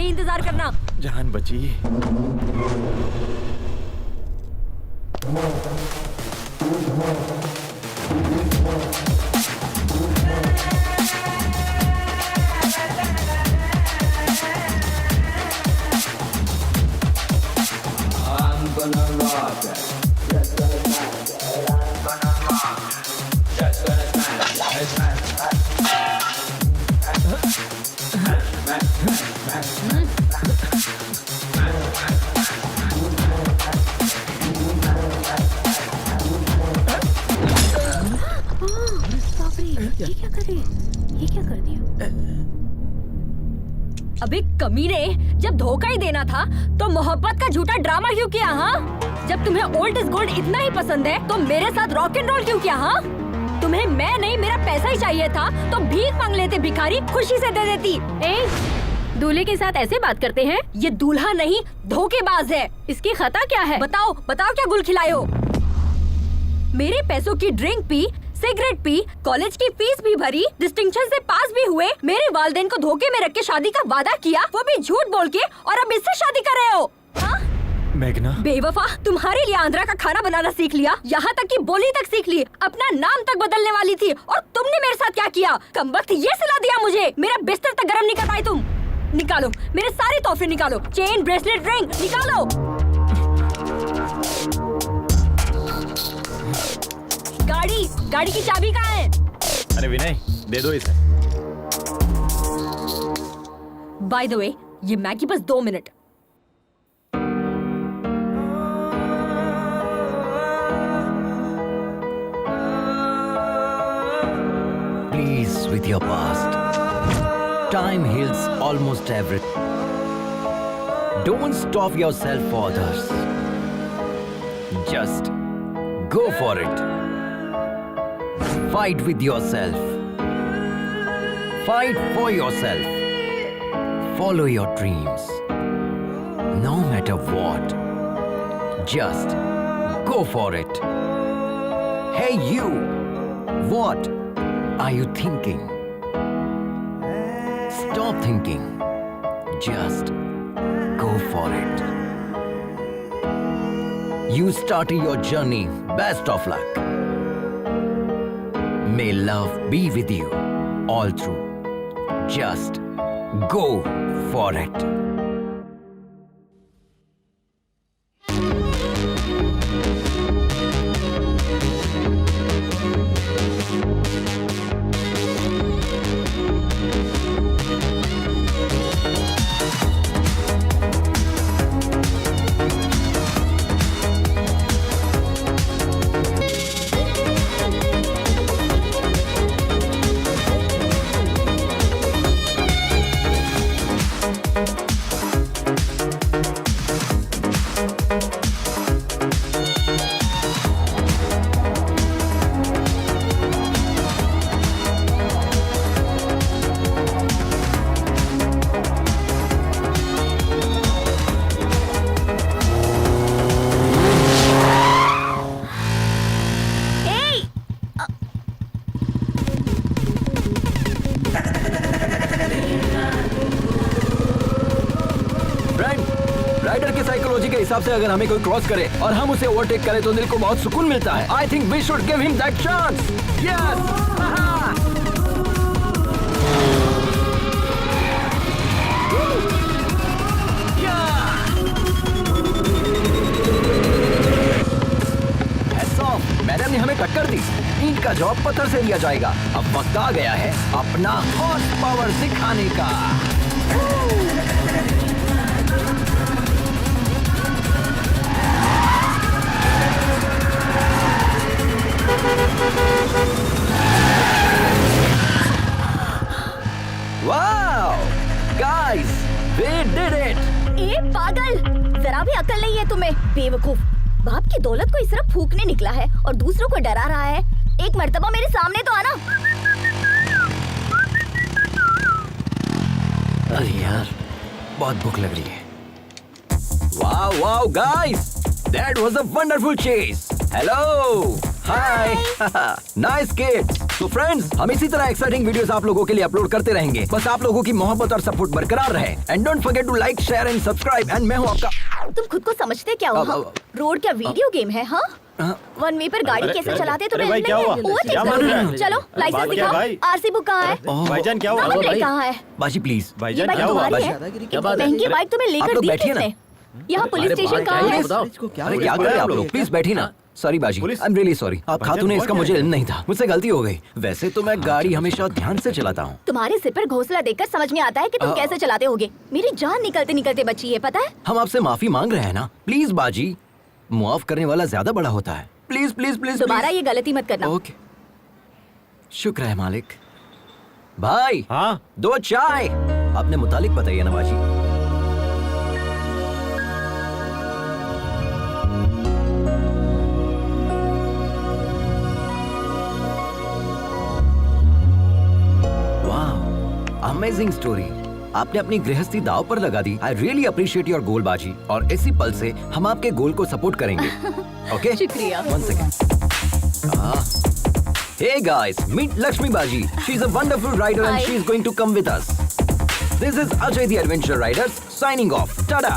यही इंतजार करना। जान बची। अबे कमीने, जब धोखा ही देना था तो मोहब्बत का झूठा ड्रामा क्यों किया? हाँ, जब तुम्हें ओल्ड इज गोल्ड इतना ही पसंद है तो मेरे साथ रॉक एंड रोल क्यों किया? हाँ, तुम्हें मैं नहीं मेरा पैसा ही चाहिए था तो भीख मांग लेते भिखारी, खुशी से दे देती। दूल्हे के साथ ऐसे बात करते हैं? ये दूल्हा नहीं धोखेबाज है। इसकी खता क्या है? बताओ बताओ, क्या गुल खिलाए हो? मेरे पैसों की drink P, cigarette P, college की फीस भी भरी, डिस्टिंक्शन से पास भी हुए, मेरे वालिदैन को धोखे में रख के शादी का वादा किया, वो भी झूठ बोल के, और अब इससे शादी कर रहे हो? हाँ? मेघना, बेवफा, तुम्हारे लिए आंध्रा का खाना बनाना सीख लिया, यहाँ तक कि बोली तक सीख ली, अपना नाम तक बदलने वाली थी, और तुमने मेरे साथ क्या किया? कमबख्त ये सिला दिया मुझे, मेरा बिस्तर तक गर्म नहीं कर पाई तुम। निकालो मेरे सारे तोहफे, निकालो, चेन, ब्रेसलेट, रिंग निकालो। गाड़ी की चाबी कहाँ है? अरे विनय, दे दो इसे। बाय द वे, ये मैगी बस 2 minute. Please with your past. Time heals almost everything. Don't stop yourself for others. Just go for it. Fight with yourself. Fight for yourself. Follow your dreams. No matter what. Just go for it. Hey you! What are you thinking? Stop thinking. Just go for it. You started your journey. Best of luck. May love be with you all through. Just go for it. Rider की psychology के हिसाब से अगर हमें कोई cross करे और हम उसे ओवरटेक करें तो दिल को बहुत सुकून मिलता है। I think we should give him that chance. Yes. Madam ने हमें टक्कर दी, ईंट का जवाब पत्थर से दिया जाएगा। अब वक्त आ गया है अपना हॉर्स पावर दिखाने का। Wow guys, we did it. ए पागल, जरा भी अकल नहीं है तुम्हें, बेवकूफ। बाप की दौलत को इस तरह फूकने निकला है और दूसरों को डरा रहा है। एक मर्तबा मेरे सामने तो आना। अरे यार, बहुत भूख लग रही है। Wow wow guys, that was a wonderful chess. Hello, hi, nice kid. तो फ्रेंड्स, हम इसी तरह एक्साइटिंग वीडियोस आप लोगों के लिए अपलोड करते रहेंगे। बस आप लोगों की मोहब्बत और सपोर्ट बरकरार रहे। And don't forget to like, share and subscribe. And मैं हूँ आपका तुम खुद को समझते क्या हो? हाँ? रोड क्या वीडियो गेम है? हाँ, वन वे पर गाड़ी कैसे चलाते अरे भाई, क्या हुआ? क्या मार रहे हैं? चलो लाइसेंस बात क्या दिखाओ। भाई? आरसी बुक कहाँ है? भाईजान क्या हुआ? नंबर प्लेट कहाँ है? बाजी प्लीज। ये भाईजान बाइक क्या हुआ? तुम्हारी है? क्या बात है? महंगी बाइक तुम्हें आप लेकर लोग दी बैठिए ना। किसने? यहाँ पुलिस स्टेशन कहाँ है? अरे क्या कर रहे हैं आप लोग? प्लीज बैठिए ना। सॉरी बाजी, आई एम रियली सॉरी। आप खातून ने इसका मुझे इल्म नहीं था, मुझसे गलती हो गई। वैसे तो मैं गाड़ी हमेशा ध्यान से चलाता हूँ। तुम्हारे सिर पर घोंसला देखकर समझ में आता है कि तुम कैसे चलाते होगे। मेरी जान निकलते निकलते बची है, पता है? हम आपसे माफी मांग रहे हैं ना। प्लीज बाजी, मुआफ करने वाला ज्यादा बड़ा होता है। प्लीज प्लीज प्लीज दोबारा ये गलती मत करना। ओके, शुक्र है मालिक। भाई हाँ 2 चाय अपने मुतालिक बताइए ना बाजी। Amazing story. आपने अपनी गृहस्थी दाव पर लगा दी। I really appreciate your goal बाजी। और इसी पल से हम आपके गोल को सपोर्ट करेंगे। ओके, शुक्रिया। 1 second. Hey guys, meet Lakshmi Baji. She's a wonderful rider and Hi. she's going to come with us. This is Ajay the Adventure Riders signing off. Tada!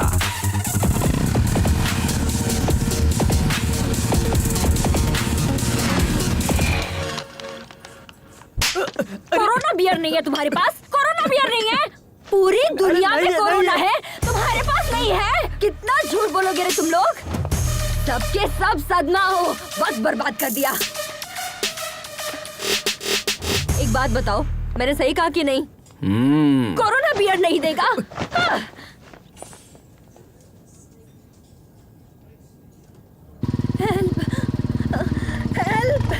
Corona beer नहीं है तुम्हारे पास? Corona beer नहीं है? पूरी दुनिया में corona है, तुम्हारे पास नहीं है? कितना झूठ बोलोगे रे तुम लोग? सबके सब सदमा हो, वक्त बर्बाद कर दिया। एक बात बताओ, मैंने सही कहा कि नहीं? कोरोना बियर नहीं देगा? हाँ। हेल्प, हेल्प,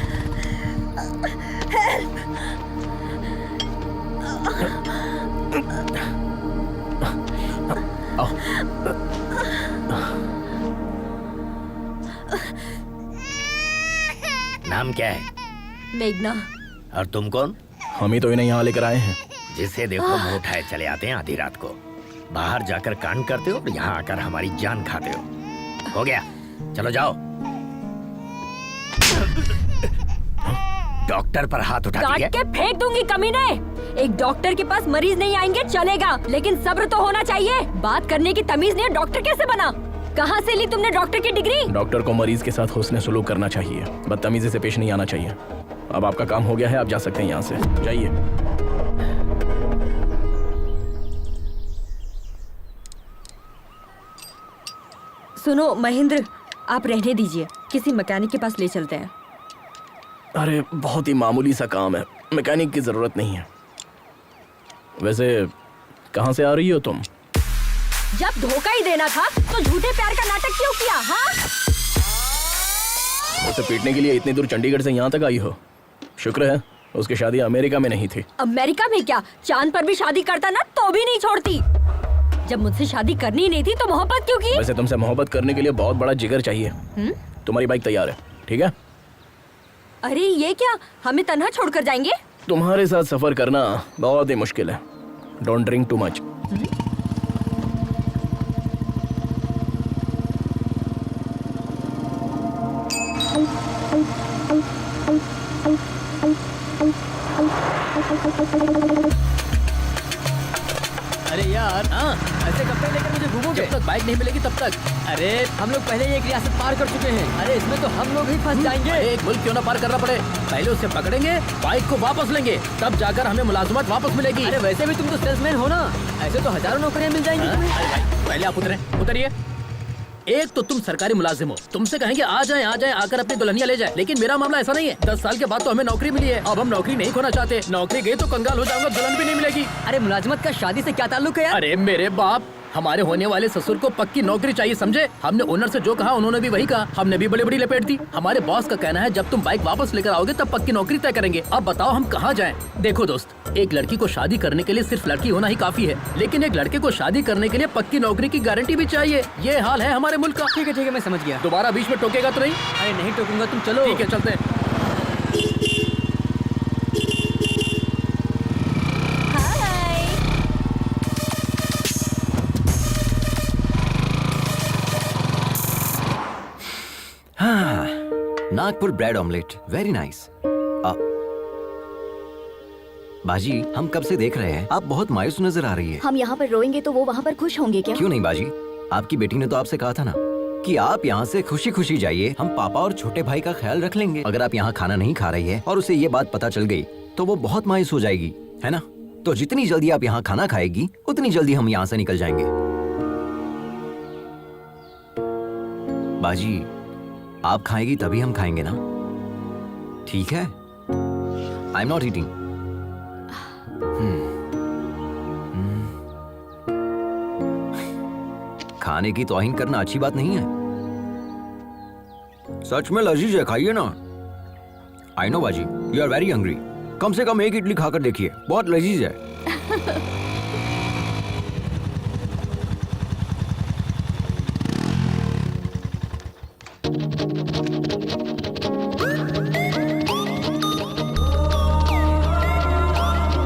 नाम क्या है? मेघना। और तुम कौन? हम ही तो इन्हें यहाँ लेकर आए हैं। जिसे देखो मुंह उठाए चले आते हैं आधी रात को। बाहर जाकर कांड करते हो और यहाँ आकर हमारी जान खाते हो गया, चलो जाओ। डॉक्टर पर हाथ उठा काट दिया। के फेंक दूंगी कमीने। एक डॉक्टर के पास मरीज नहीं आएंगे चलेगा, लेकिन सब्र तो होना चाहिए। बात करने की तमीज नहीं है, डॉक्टर कैसे बना? कहाँ से ली तुमने डॉक्टर की डिग्री? डॉक्टर को मरीज के साथ हुस्न सलूक करना चाहिए, बदतमीजी से पेश नहीं आना चाहिए। अब आपका काम हो गया है, आप जा सकते हैं यहाँ से, जाइए। सुनो महेंद्र, आप रहने दीजिए, किसी मैकेनिक के पास ले चलते हैं। अरे बहुत ही मामूली सा काम है, मैकेनिक की जरूरत नहीं है। वैसे कहाँ से आ रही हो तुम? जब धोखा ही देना था तो झूठे प्यार का नाटक क्यों किया? हाँ, उसे पीटने के लिए इतनी दूर चंडीगढ़ से यहाँ तक आई हो। शुक्र है उसकी शादी अमेरिका में नहीं थी। अमेरिका में क्या, चांद पर भी शादी करता ना तो भी नहीं छोड़ती। जब मुझसे शादी करनी ही नहीं थी तो मोहब्बत क्यों की? वैसे तुमसे मोहब्बत करने के लिए बहुत बड़ा जिगर चाहिए। तुम्हारी बाइक तैयार है, ठीक है? अरे ये क्या, हमें तन्हा छोड़कर जाएंगे? तुम्हारे साथ सफर करना बहुत ही मुश्किल है। Don't drink too much. अरे यार, ऐसे कब तक लेकर मुझे घूमोगे? जब तक बाइक नहीं मिलेगी तब तक। अरे हम लोग पहले ही एक रियासत पार कर चुके हैं। अरे इसमें तो हम लोग ही फंस जाएंगे। एक मुल्क क्यों ना पार करना पड़े, पहले उसे पकड़ेंगे, बाइक को वापस लेंगे, तब जाकर हमें मुलाजमत वापस मिलेगी। अरे वैसे भी तुम तो सेल्समैन हो ना, ऐसे तो हजारों नौकरियां मिल जाएंगी तुम्हें। अरे भाई पहले आप उतरिए। एक तो तुम सरकारी मुलाजिम हो, तुमसे कहेंगे आ जाएं आकर अपनी दुल्हनिया ले जाए, लेकिन मेरा मामला ऐसा नहीं है। 10 साल के बाद तो हमें नौकरी मिली है, अब हम नौकरी नहीं खोना चाहते। नौकरी गई तो कंगाल हो जाऊंगा, दुल्हन भी नहीं मिलेगी। अरे मुलाजमत का शादी से क्या ताल्लुक है यार? अरे मेरे बाप, हमारे होने वाले ससुर को पक्की नौकरी चाहिए, समझे? हमने ओनर से जो कहा उन्होंने भी वही कहा, हमने भी बड़ी बड़ी लपेट दी। हमारे बॉस का कहना है जब तुम बाइक वापस लेकर आओगे तब पक्की नौकरी तय करेंगे। अब बताओ हम कहाँ जाएं? देखो दोस्त, एक लड़की को शादी करने के लिए सिर्फ लड़की होना ही काफी है, लेकिन एक लड़के को शादी करने के लिए पक्की नौकरी की गारंटी भी चाहिए। ये हाल है हमारे मुल्क का। ठीक है मैं समझ गया। दोबारा बीच में टोकेगा तो नहीं? अरे नहीं टोकूंगा, तुम चलो। ठीक है चलते हैं। Nagpur bread omelette, very nice. बाजी, हम कब से देख रहे हैं, आप बहुत मायूस नजर आ रही है। हम यहाँ पर रोएंगे तो वो वहाँ पर खुश होंगे क्या? क्यों नहीं बाजी, आपकी बेटी ने तो आपसे कहा था ना कि आप यहाँ से खुशी खुशी जाइए, हम पापा और छोटे भाई का ख्याल रख लेंगे। अगर आप यहाँ खाना नहीं खा रही है और उसे ये बात पता चल गई तो वो बहुत मायूस हो जाएगी, है ना? तो जितनी जल्दी आप यहाँ खाना खाएगी उतनी जल्दी हम यहाँ से निकल जाएंगे। बाजी, आप खाएगी तभी हम खाएंगे ना, ठीक है? I am not eating. खाने की तौहीन करना अच्छी बात नहीं है। सच में लजीज है, खाइए ना। आई नो बाजी, यू आर वेरी हंग्री। कम से कम एक इडली खाकर देखिए, बहुत लजीज है।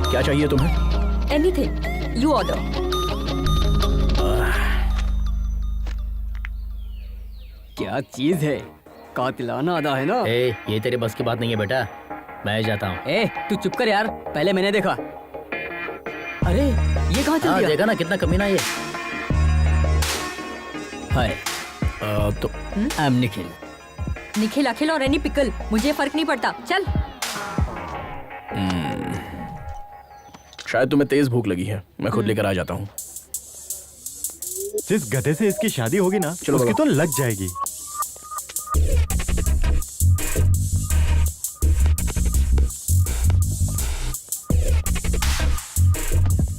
क्या चाहिए तुम्हें? Anything you order. क्या चीज है, कातिलाना अदा है ना। ए, ये तेरे बस की बात नहीं है बेटा, मैं जाता हूँ। ए तू चुप कर यार, पहले मैंने देखा। अरे ये कहाँ चल हाँ, गया? देखा ना कितना कमीना ये। हाय तो आई एम निखिल। निखिल, अखिल और एनी पिकल, मुझे फर्क नहीं पड़ता। चल। शायद तुम्हें तेज भूख लगी है, मैं खुद लेकर आ जाता हूँ। जिस गधे से इसकी शादी होगी ना, चलो उसकी बाबा। तो लग जाएगी।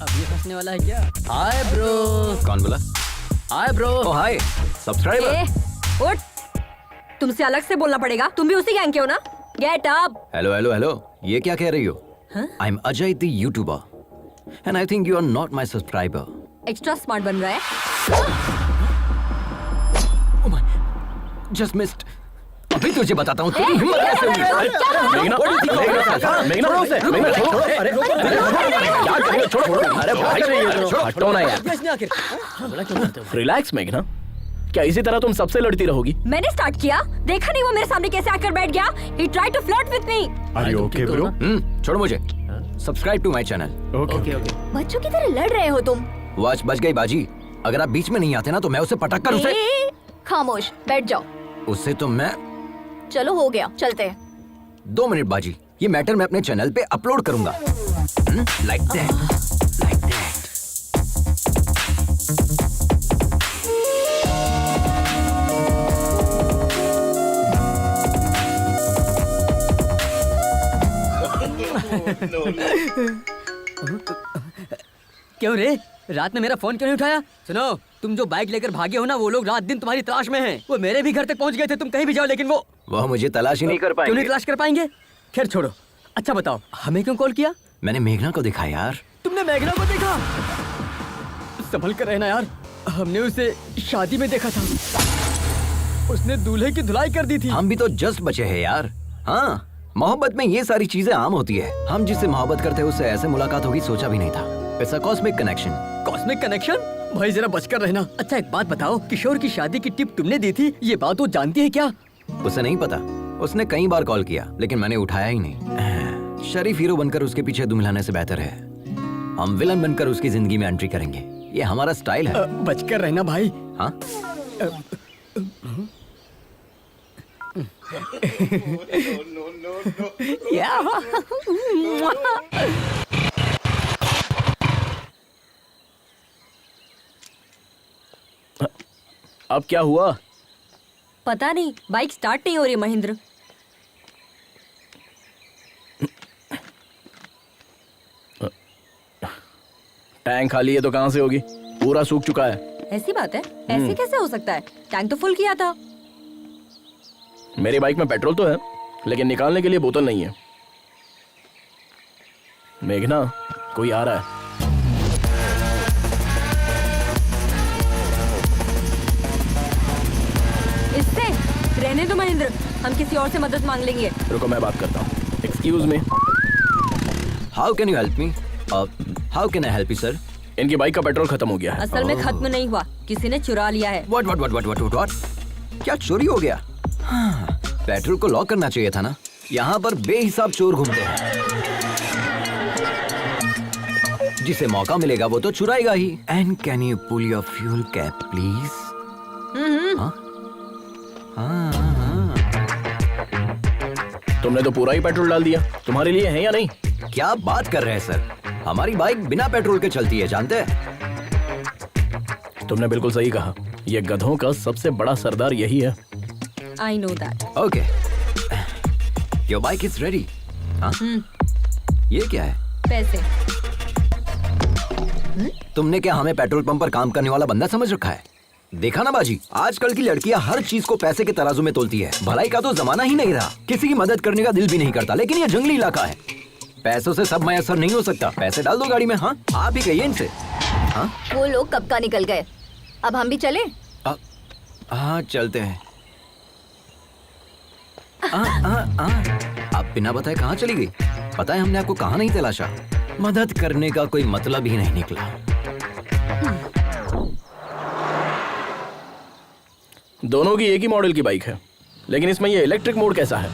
अब ये फंसने वाला है क्या? Hi bro. कौन बोला? Hi bro. ओ हाय सब्सक्राइबर। ए, उठ। तुमसे अलग से बोलना पड़ेगा, तुम भी उसी गैंग के हो ना? Get up. Hello hello hello, ये क्या कह रही हो? I am Ajay the youtuber and I think you are not my subscriber. Extra smart बन रहा है। Just missed. अभी तुझे बताता हूँ तेरी हिम्मत कैसे हुई। मेघना, छोड़ो। अरे क्या कर रही हो? छोड़ो। अरे भाई हटो ना यार। इसने आखिर रिलैक्स मेघना, क्या इसी तरह तुम सबसे लड़ती रहोगी? मैंने स्टार्ट किया, देखा नहीं वो मेरे सामने कैसे आकर बैठ गया। He tried to flirt with me. Are you okay bro? छोड़ो मुझे। Subscribe to my channel. Okay. बच्चों की तरह लड़ रहे हो तुम। वॉच बच गई बाजी। अगर आप बीच में नहीं आते ना तो मैं उसे पटक कर उसे ए, खामोश बैठ जाओ। उससे तो मैं चलो हो गया, चलते हैं। 2 मिनट बाजी, ये मैटर मैं अपने चैनल पे अपलोड करूंगा। Like that, like that. क्यों रे, रात में मेरा फोन क्यों नहीं उठाया? सुनो, तुम जो बाइक लेकर भागे हो ना, वो लोग रात दिन तुम्हारी तलाश में हैं। वो मेरे भी घर तक पहुंच गए थे, तुम कहीं भी जाओ, लेकिन वो मुझे तलाश ही नहीं कर क्यों नहीं पाएंगे। तलाश कर पाएंगे? खैर छोड़ो। अच्छा बताओ, हमें क्यों कॉल किया? मैंने मेघना को देखा यार। तुमने मेघना को देखा? संभल कर रहना यार, हमने उसे शादी में देखा था। उसने दूल्हे की धुलाई कर दी थी। हम भी तो जस्ट बचे हैं यार। हाँ, मोहब्बत में ये सारी चीजें आम होती है। हम जिससे मोहब्बत करते हैं उससे ऐसे मुलाकात होगी सोचा भी नहीं था। It's a cosmic connection. Cosmic connection? भाई जरा बचकर रहना। अच्छा एक बात बताओ, किशोर की शादी की टिप तुमने दी थी, ये बात वो जानती है क्या? उसे नहीं पता। उसने कई बार कॉल किया लेकिन मैंने उठाया ही नहीं। शरीफ हीरो बनकर उसके पीछे दुम हिलाने से बेहतर है हम विलन बनकर उसकी जिंदगी में एंट्री करेंगे। ये हमारा स्टाइल है। बचकर रहना भाई। हाँ? अब क्या हुआ? पता नहीं, बाइक स्टार्ट नहीं हो रही महेंद्र। टैंक खाली है तो कहाँ से होगी? पूरा सूख चुका है। ऐसी बात है? ऐसे कैसे हो सकता है? टैंक तो फुल किया था। मेरी बाइक में पेट्रोल तो है लेकिन निकालने के लिए बोतल नहीं है। मेघना, कोई आ रहा है। इससे रहने दो महेंद्र, हम किसी और से मदद मांग लेंगे। रुको मैं बात करता हूँ। Excuse me. How can you help me? How can I help you sir? इनकी बाइक का पेट्रोल खत्म हो गया है। असल में खत्म नहीं हुआ, किसी ने चुरा लिया है। व्हाट? क्या चोरी हो गया? हाँ, पेट्रोल को लॉक करना चाहिए था ना। यहाँ पर बेहिसाब चोर घूमते हैं। जिसे मौका मिलेगा वो तो चुराएगा ही। And can you pull your fuel cap please? तुमने तो पूरा ही पेट्रोल डाल दिया। तुम्हारे लिए है या नहीं? क्या बात कर रहे हैं सर, हमारी बाइक बिना पेट्रोल के चलती है, जानते हैं? तुमने बिल्कुल सही कहा, ये गधों का सबसे बड़ा सरदार यही है। I know that. Okay, your bike is ready. ये क्या है? पैसे। तुमने क्या हमें पेट्रोल पंप पर काम करने वाला बंदा समझ रखा है? देखा ना बाजी, आजकल की लड़कियां हर चीज को पैसे के तराजू में तोलती है। भलाई का तो जमाना ही नहीं रहा, किसी की मदद करने का दिल भी नहीं करता। लेकिन ये जंगली इलाका है, पैसों से सब मैसर नहीं हो सकता। पैसे डाल दो गाड़ी में। हाँ, आप ही कहिए इनसे। हाँ, वो लोग कब का निकल गए, अब हम भी चले? हाँ चलते हैं। आप बिना बताए कहाँ चली गई? पता है हमने आपको कहाँ नहीं तलाशा। मदद करने का कोई मतलब ही नहीं निकला। दोनों की एक ही मॉडल की बाइक है, लेकिन इसमें ये इलेक्ट्रिक मोड कैसा है?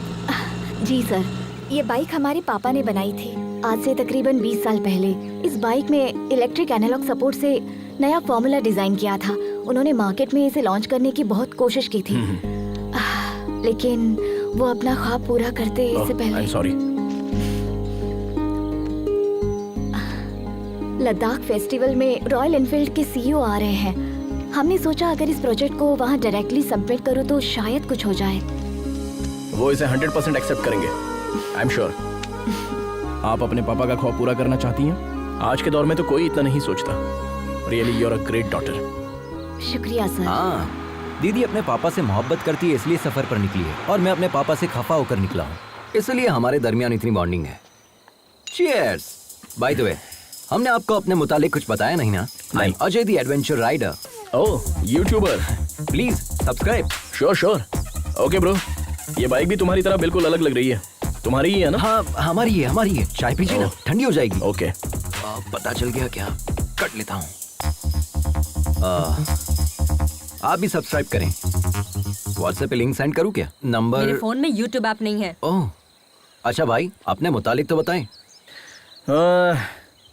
जी सर, ये बाइक हमारे पापा ने बनाई थी आज से तकरीबन 20 साल पहले। इस बाइक में इलेक्ट्रिक एनालॉग सपोर्ट से नया फॉर्मूला डिजाइन किया था। उन्होंने मार्केट में इसे लॉन्च करने की बहुत कोशिश की थी, लेकिन वो अपना ख्वाब पूरा करते इससे पहले। सॉरी। लद्दाख फेस्टिवल में रॉयल एनफील्ड के सीईओ आ रहे हैं। हमने सोचा अगर इस प्रोजेक्ट को वहाँ डायरेक्टली सबमिट करूँ तो शायद कुछ हो जाए। वो इसे 100% एक्सेप्ट करेंगे, आई एम श्योर। आप अपने पापा का ख्वाब पूरा करना चाहती हैं? आज के दौर में तो कोई इतना नहीं सोचता। Really you are a great daughter. शुक्रिया सर। हाँ, दीदी अपने पापा से मोहब्बत करती है, इसलिए सफर पर निकली है, और मैं अपने पापा से खफा होकर निकला हूँ, इसलिए हमारे दरमियान इतनी बॉन्डिंग है। चीयर्स। बाय द वे, हमने आपको अपने मुतालिक कुछ बताया नहीं ना? I am Ajay the adventure rider. Oh, youtuber. Please subscribe. Sure. Okay bro, ये बाइक भी तुम्हारी तरह बिल्कुल अलग लग रही है। तुम्हारी ही है ना? हाँ, हमारी है। चाय पीजिए ना, ठंडी हो जाएगी। ओके। पता चल गया क्या? कट लेता हूँ। आप भी सब्सक्राइब करें। व्हाट्सएप पे लिंक सेंड करूँ क्या? नंबर? मेरे फोन में यूट्यूब ऐप नहीं है। ओह, अच्छा भाई, अपने मुतालिक तो बताएं।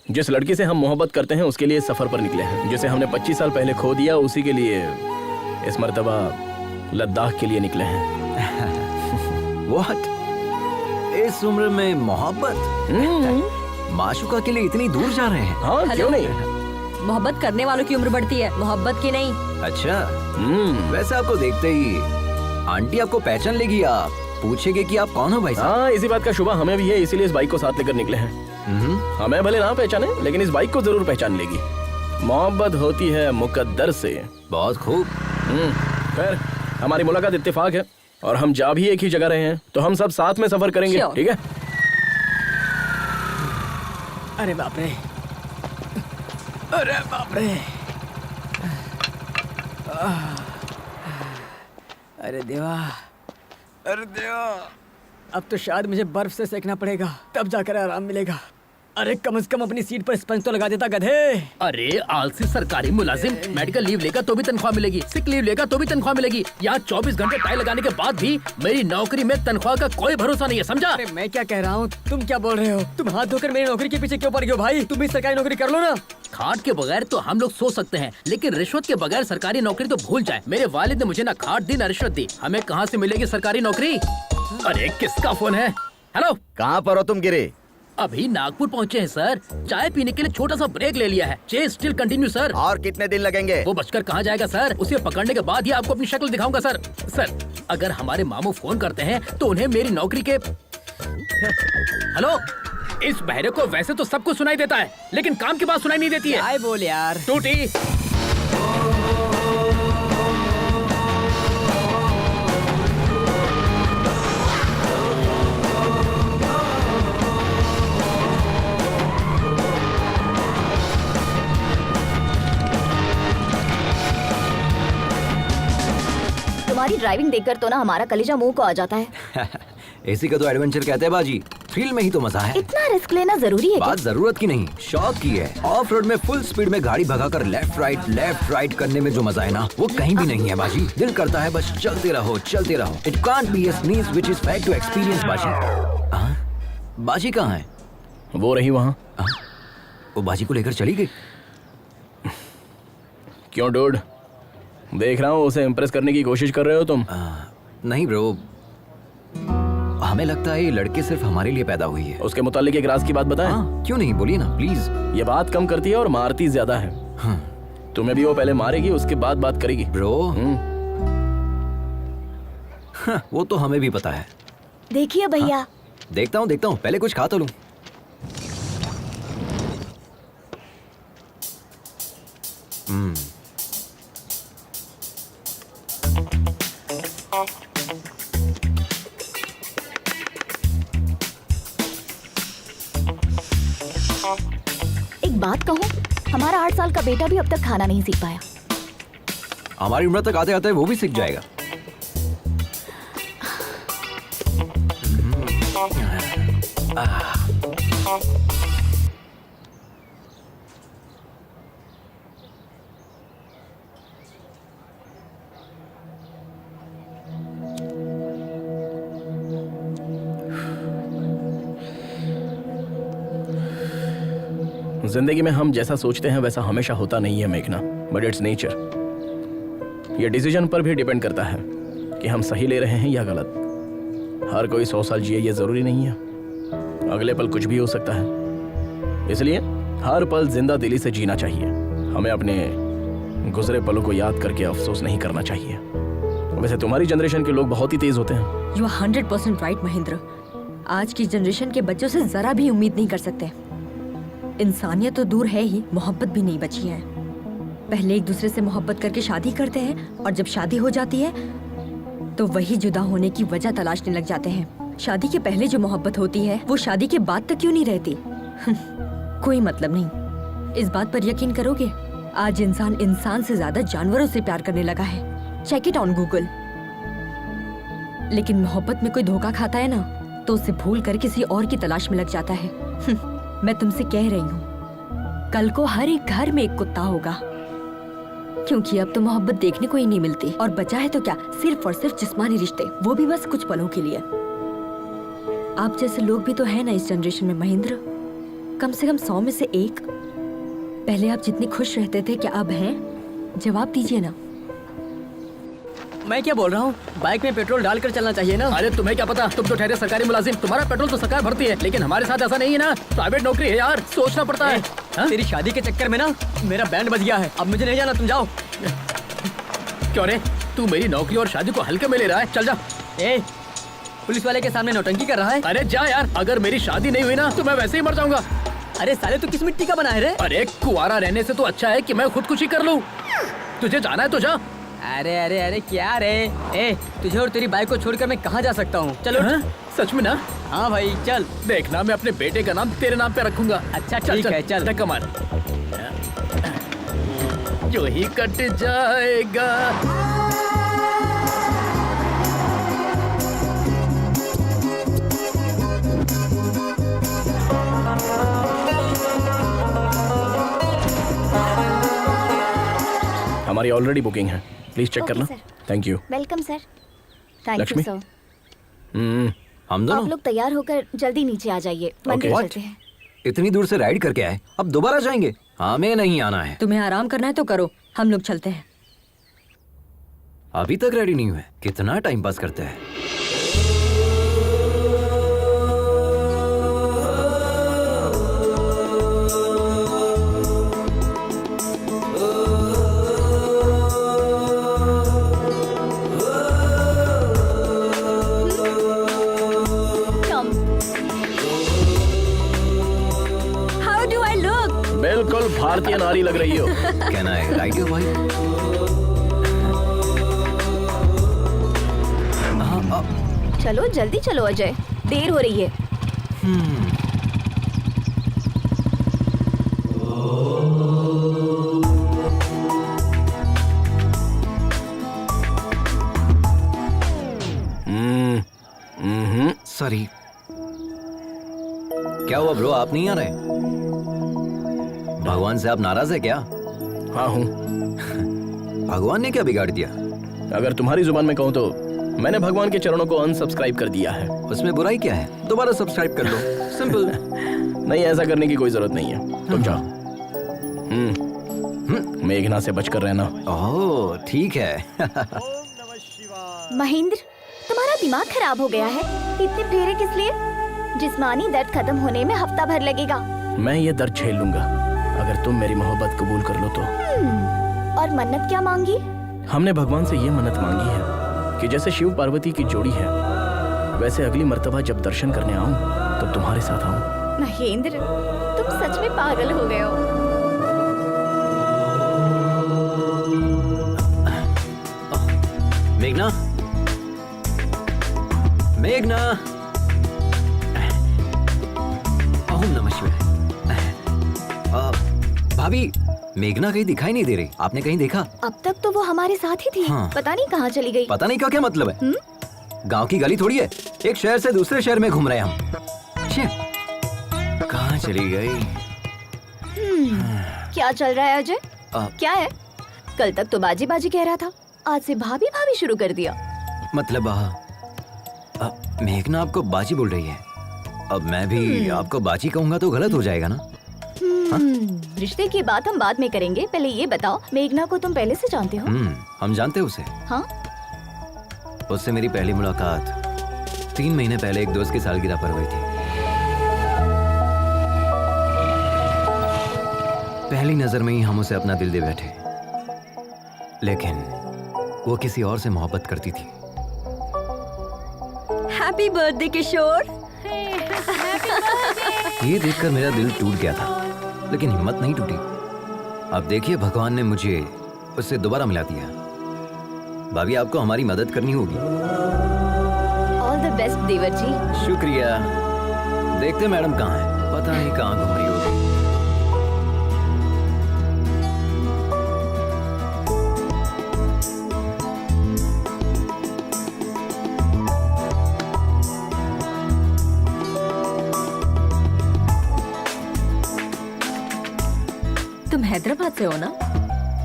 जिस लड़की से हम मोहब्बत करते हैं उसके लिए सफर पर निकले हैं। जिसे हमने 25 साल पहले खो दिया, उसी के लिए इस मर्तबा लद्दाख के लिए निकले हैं। What? इस उम्र में मोहब्बत? माशुका के लिए इतनी दूर जा रहे हैं? हाँ, क्यों नहीं? मोहब्बत करने वालों की उम्र बढ़ती है, मोहब्बत की नहीं। अच्छा। वैसे आपको देखते ही आंटी आपको पहचान लेगी, आप पूछेगी कि आप कौन हो भाई साहब। हाँ, इसी बात का शुबा हमें भी है, इसीलिए इस बाइक को साथ लेकर निकले हैं। हमें भले ना पहचाने, लेकिन इस बाइक को जरूर पहचान लेगी। मोहब्बत होती है मुकद्दर से। बहुत खूब। खैर, हमारी मुलाकात इत्तेफाक है और हम जा भी एक ही जगह रहे हैं, तो हम सब साथ में सफर करेंगे। Sure. ठीक है? अरे बाप रे, अरे बाप रे, अरे देवा, अरे देवा, अब तो शायद मुझे बर्फ से सेकना पड़ेगा, तब जाकर आराम मिलेगा। अरे कम से कम अपनी सीट पर स्पंज तो लगा देता गधे। अरे आलसी सरकारी मुलाजिम, मेडिकल लीव लेगा तो भी तनख्वाह मिलेगी, सिक लीव लेगा तो भी तनख्वाह मिलेगी। यहाँ 24 घंटे टाई लगाने के बाद भी मेरी नौकरी में तनख्वाह का कोई भरोसा नहीं है, समझा? अरे मैं क्या कह रहा हूँ, तुम क्या बोल रहे हो? तुम हाथ धोकर मेरी नौकरी के पीछे क्यों पड़ गए हो भाई? तुम भी सरकारी नौकरी कर लो ना। खाट के बगैर तो हम लोग सो सकते हैं, लेकिन रिश्वत के बगैर सरकारी नौकरी तो भूल जाए। मेरे वालिद ने मुझे ना खाट दी ना रिश्वत दी, हमें कहाँ से मिलेगी सरकारी नौकरी? अरे किसका फोन है? हेलो, कहाँ पर हो तुम गिरे? अभी नागपुर पहुँचे हैं सर, चाय पीने के लिए छोटा सा ब्रेक ले लिया है। Chess still continue sir. और कितने दिन लगेंगे? वो बचकर कहाँ जाएगा सर, उसे पकड़ने के बाद ही आपको अपनी शक्ल दिखाऊंगा सर। सर, अगर हमारे मामू फोन करते हैं तो उन्हें मेरी नौकरी के हेलो, इस बहरे को वैसे तो सब कुछ सुनाई देता है, लेकिन काम की बात सुनाई नहीं देती है। आए बोल यार। टूटी। तुम्हारी ड्राइविंग देखकर तो ना हमारा कलेजा मुंह को आ जाता है। इसी का तो एडवेंचर कहते हैं बाजी, थ्रिल में ही तो मजा है। इतना रिस्क लेना जरूरी है क्या? बात जरूरत की नहीं, शौक की है। ऑफ रोड में फुल स्पीड में गाड़ी भगाकर लेफ्ट राइट करने में जो मजा है ना, वो कहीं भी नहीं है बाजी। दिल करता है बस चलते रहो। It can't be a sneeze which is fact to experience बाजी। बाजी कहाँ है? वो रही वहाँ। वो बाजी को लेकर चली गई। क्यों डूड, देख रहा हूँ उसे इम्प्रेस करने की कोशिश कर रहे हो तुम। नहीं ब्रो, हमें लगता है ये लड़के सिर्फ हमारे लिए पैदा हुई है। उसके मुतालिक एक राज की बात बताएं। हाँ, क्यों नहीं, बोलिए ना प्लीज। ये बात कम करती है और मारती ज्यादा है। हाँ। तुम्हें भी वो पहले मारेगी, उसके बाद बात करेगी। ब्रो हाँ, वो तो हमें भी पता है। देखिए भैया। देखता हूँ पहले कुछ खा तो लूं। एक बात कहूँ, हमारा 8 साल का बेटा भी अब तक खाना नहीं सीख पाया। हमारी उम्र तक आते आते वो भी सीख जाएगा। जिंदगी में हम जैसा सोचते हैं वैसा हमेशा होता नहीं है मेघना, बट इट्स नेचर। ये डिसीजन पर भी डिपेंड करता है कि हम सही ले रहे हैं या गलत। हर कोई 100 साल जिए ये जरूरी नहीं है, अगले पल कुछ भी हो सकता है। इसलिए हर पल जिंदा दिली से जीना चाहिए। हमें अपने गुजरे पलों को याद करके अफसोस नहीं करना चाहिए। वैसे तुम्हारी जनरेशन के लोग बहुत ही तेज होते हैं। You are 100% right Mahendra. आज की जनरेशन के बच्चों से जरा भी उम्मीद नहीं कर सकते। इंसानियत तो दूर है ही, मोहब्बत भी नहीं बची है। पहले एक दूसरे से मोहब्बत करके शादी करते हैं और जब शादी हो जाती है तो वही जुदा होने की वजह तलाशने लग जाते हैं। शादी के पहले जो मोहब्बत होती है वो शादी के बाद तक क्यों नहीं रहती? कोई मतलब नहीं। इस बात पर यकीन करोगे, आज इंसान से ज्यादा जानवरों से प्यार करने लगा है। Check it on Google. लेकिन मोहब्बत में कोई धोखा खाता है ना तो उसे भूल कर किसी और की तलाश में लग जाता है। मैं तुमसे कह रही हूँ, कल को हर एक घर में एक कुत्ता होगा, क्योंकि अब तो मोहब्बत देखने को ही नहीं मिलती। और बचा है तो क्या, सिर्फ और सिर्फ जिस्मानी रिश्ते, वो भी बस कुछ पलों के लिए। आप जैसे लोग भी तो है ना इस जनरेशन में महेंद्र, कम से कम 100 में से एक। पहले आप जितने खुश रहते थे, क्या अब हैं? जवाब दीजिए ना। मैं क्या बोल रहा हूँ, बाइक में पेट्रोल डालकर चलना चाहिए ना। अरे तुम्हें क्या पता, तुम तो ठहरे सरकारी मुलाजिम, तुम्हारा पेट्रोल तो सरकार भरती है, लेकिन हमारे साथ ऐसा नहीं है ना। प्राइवेट नौकरी है यार, सोचना पड़ता है। हाँ? तेरी शादी के चक्कर में ना मेरा बैंड बज गया है। अब मुझे नहीं जाना, तुम जाओ। क्यों रे, तू मेरी नौकरी और शादी को हल्के में ले रहा है? चल जा। ए, पुलिस वाले के सामने नौटंकी कर रहा है। अरे जा यार, अगर मेरी शादी नहीं हुई ना तो मैं वैसे ही मर जाऊंगा। अरे साले, तू किस मिट्टी का बना है रे? अरे कुआरा रहने से तो अच्छा है कि मैं खुदकुशी कर लूं। तुझे जाना है तो जा। अरे अरे अरे क्या रे? ए, तुझे और तेरी बाइक को छोड़कर मैं कहाँ जा सकता हूँ? चलो। हाँ? सच में ना? हाँ भाई चल। देखना, मैं अपने बेटे का नाम तेरे नाम पे रखूंगा। अच्छा ठीक है, चल। धक्का मार। जो ही कट जाएगा। हमारी ऑलरेडी बुकिंग है, प्लीज चेक करना। Thank you. Welcome sir. Thank you Lakshmi? Sir. हम आप दोनों लोग तैयार होकर जल्दी नीचे आ जाइए, मंदिर Okay. चलते हैं। इतनी दूर से राइड करके आए, अब दोबारा जाएंगे? हमें नहीं आना है। तुम्हें आराम करना है तो करो, हम लोग चलते हैं। अभी तक रेडी नहीं हुए, कितना टाइम पास करते हैं। How do I look? बिल्कुल भारतीय नारी लग रही हो। Can I ride your bike? चलो जल्दी चलो अजय, देर हो रही है। सॉरी। क्या हुआ ब्रो, आप नहीं आ रहे? भगवान से आप नाराज है क्या? हाँ हूँ। भगवान ने क्या बिगाड़ दिया? अगर तुम्हारी जुबान में कहूँ तो मैंने भगवान के चरणों को अनसब्सक्राइब कर दिया है। उसमें बुराई क्या है? दोबारा सब्सक्राइब कर लो, सिंपल। नहीं, ऐसा करने की कोई जरूरत नहीं है, तुम जाओ। मेघना से बचकर रहना। ओह ठीक है। महेंद्र, तुम्हारा दिमाग खराब हो गया है। इतने फेरे किस लिए? जिस्मानी दर्द खत्म होने में हफ्ता भर लगेगा। मैं ये दर्द झेल लूंगा अगर तुम मेरी मोहब्बत कबूल कर लो तो। और मन्नत क्या मांगी? हमने भगवान से ये मन्नत मांगी है कि जैसे शिव पार्वती की जोड़ी है वैसे अगली मर्तबा जब दर्शन करने आऊं तो तुम्हारे साथ आऊं। महेंद्र, तुम सच में पागल हो गए हो। मेघना, मेघना, ओम नमः शिवाय। भाभी, मेघना कहीं दिखाई नहीं दे रही, आपने कहीं देखा? अब तक तो वो हमारे साथ ही थी। हाँ। पता नहीं कहाँ चली गई। पता नहीं का क्या मतलब है? गांव की गली थोड़ी है, एक शहर से दूसरे शहर में घूम रहे हैं हम। छे, कहाँ चली गई? क्या चल रहा है अजय? क्या है? कल तक तो बाजी बाजी कह रहा था, आज से भाभी भाभी शुरू कर दिया। मतलब मेघना आपको बाजी बोल रही है। अब मैं भी आपको बाजी कहूंगा तो गलत हो जाएगा ना? रिश्ते की बात हम बाद में करेंगे, पहले ये बताओ, मेघना को तुम पहले से जानते हो? हम जानते हैं उसे। हाँ? उससे मेरी पहली मुलाकात 3 महीने पहले एक दोस्त की सालगिरह पर हुई थी। पहली नजर में ही हम उसे अपना दिल दे बैठे, लेकिन वो किसी और से मोहब्बत करती थी। हैप्पी बर्थडे किशोर। ये देखकर मेरा दिल टूट गया था, लेकिन हिम्मत नहीं टूटी। अब देखिए, भगवान ने मुझे उससे दोबारा मिला दिया। भाभी, आपको हमारी मदद करनी होगी। ऑल द बेस्ट देवर जी। शुक्रिया। देखते मैडम कहाँ है, पता नहीं कहाँ घूम रही होगी। तुम हैदराबाद से हो ना?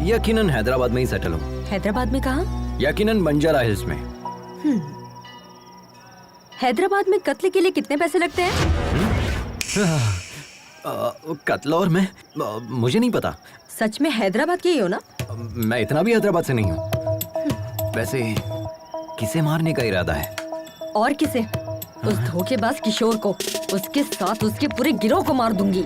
यकीनन हैदराबाद में ही सेटल हूँ। हैदराबाद में कहाँ? यकीनन बंजारा हिल्स में। हैदराबाद में कत्ल के लिए कितने पैसे लगते हैं? कत्ल और मैं मुझे नहीं पता। सच में हैदराबाद के ही हो ना? मैं इतना भी हैदराबाद से नहीं हूँ। वैसे किसे मारने का इरादा है? और किसे? उस धोखेबाज किशोर को, उसके साथ उसके पूरे गिरोह को मार दूंगी।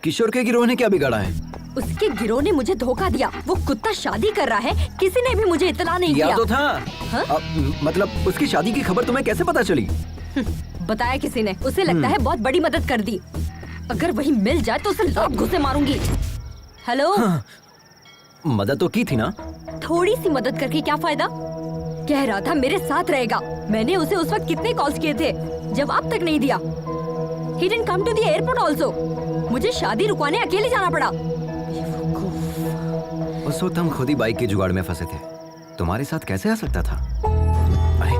किशोर के गिरोह ने क्या बिगाड़ा है? उसके गिरोह ने मुझे धोखा दिया। वो कुत्ता शादी कर रहा है, किसी ने भी मुझे इतला नहीं किया किया। तो था। हाँ? मतलब उसकी शादी की खबर तुम्हें कैसे पता चली? बताया किसी ने। उसे लगता है बहुत बड़ी मदद कर दी। अगर वही मिल जाए तो उसे लात घुसे मारूंगी। हेलो? मदद तो की थी ना? थोड़ी सी मदद करके क्या फायदा? कह रहा था मेरे साथ रहेगा। मैंने उसे उस वक्त कितने कॉल्स किए थे, जवाब तक नहीं दिया। He didn't come to the airport also. मुझे शादी रुकवाने अकेले जाना पड़ा। उस वक्त हम खुद ही बाइक के जुगाड़ में फंसे थे। तुम्हारे साथ कैसे आ सकता था? अरे,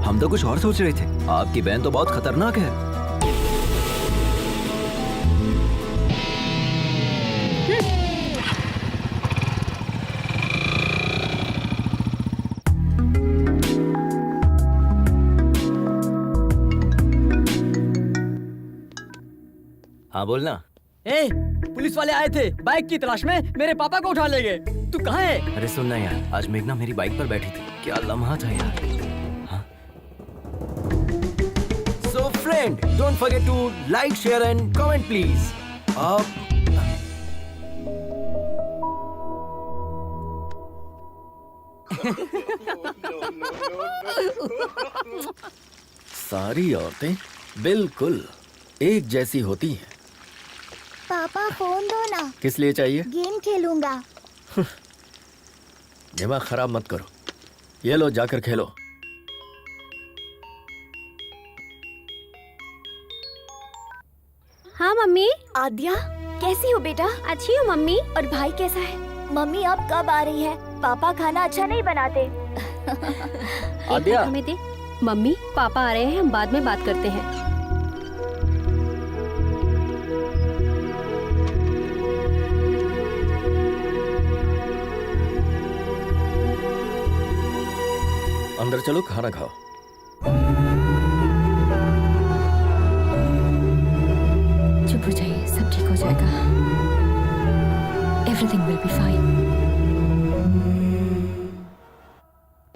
हम तो कुछ और सोच रहे थे। आपकी बहन तो बहुत खतरनाक है। हाँ बोलना। ए, पुलिस वाले आए थे बाइक की तलाश में, मेरे पापा को उठा ले गए। तू कहाँ है? अरे सुनना यार, आज मेघना मेरी बाइक पर बैठी थी। क्या लम्हा था यार। हाँ? So friend, don't forget to like, share and comment please. सारी औरतें बिल्कुल एक जैसी होती हैं। पापा फोन दो ना। किस लिए चाहिए? गेम खेलूंगा। दिमाग खराब मत करो। ये लो, जाकर खेलो। हाँ मम्मी। आद्या, कैसी हो बेटा? अच्छी हूँ मम्मी। और भाई कैसा है? मम्मी अब कब आ रही है? पापा खाना अच्छा नहीं बनाते। आद्या, हमें दे। मम्मी, पापा आ रहे हैं, हम बाद में बात करते हैं। अंदर चलो, खाना खाओ। Everything will be fine.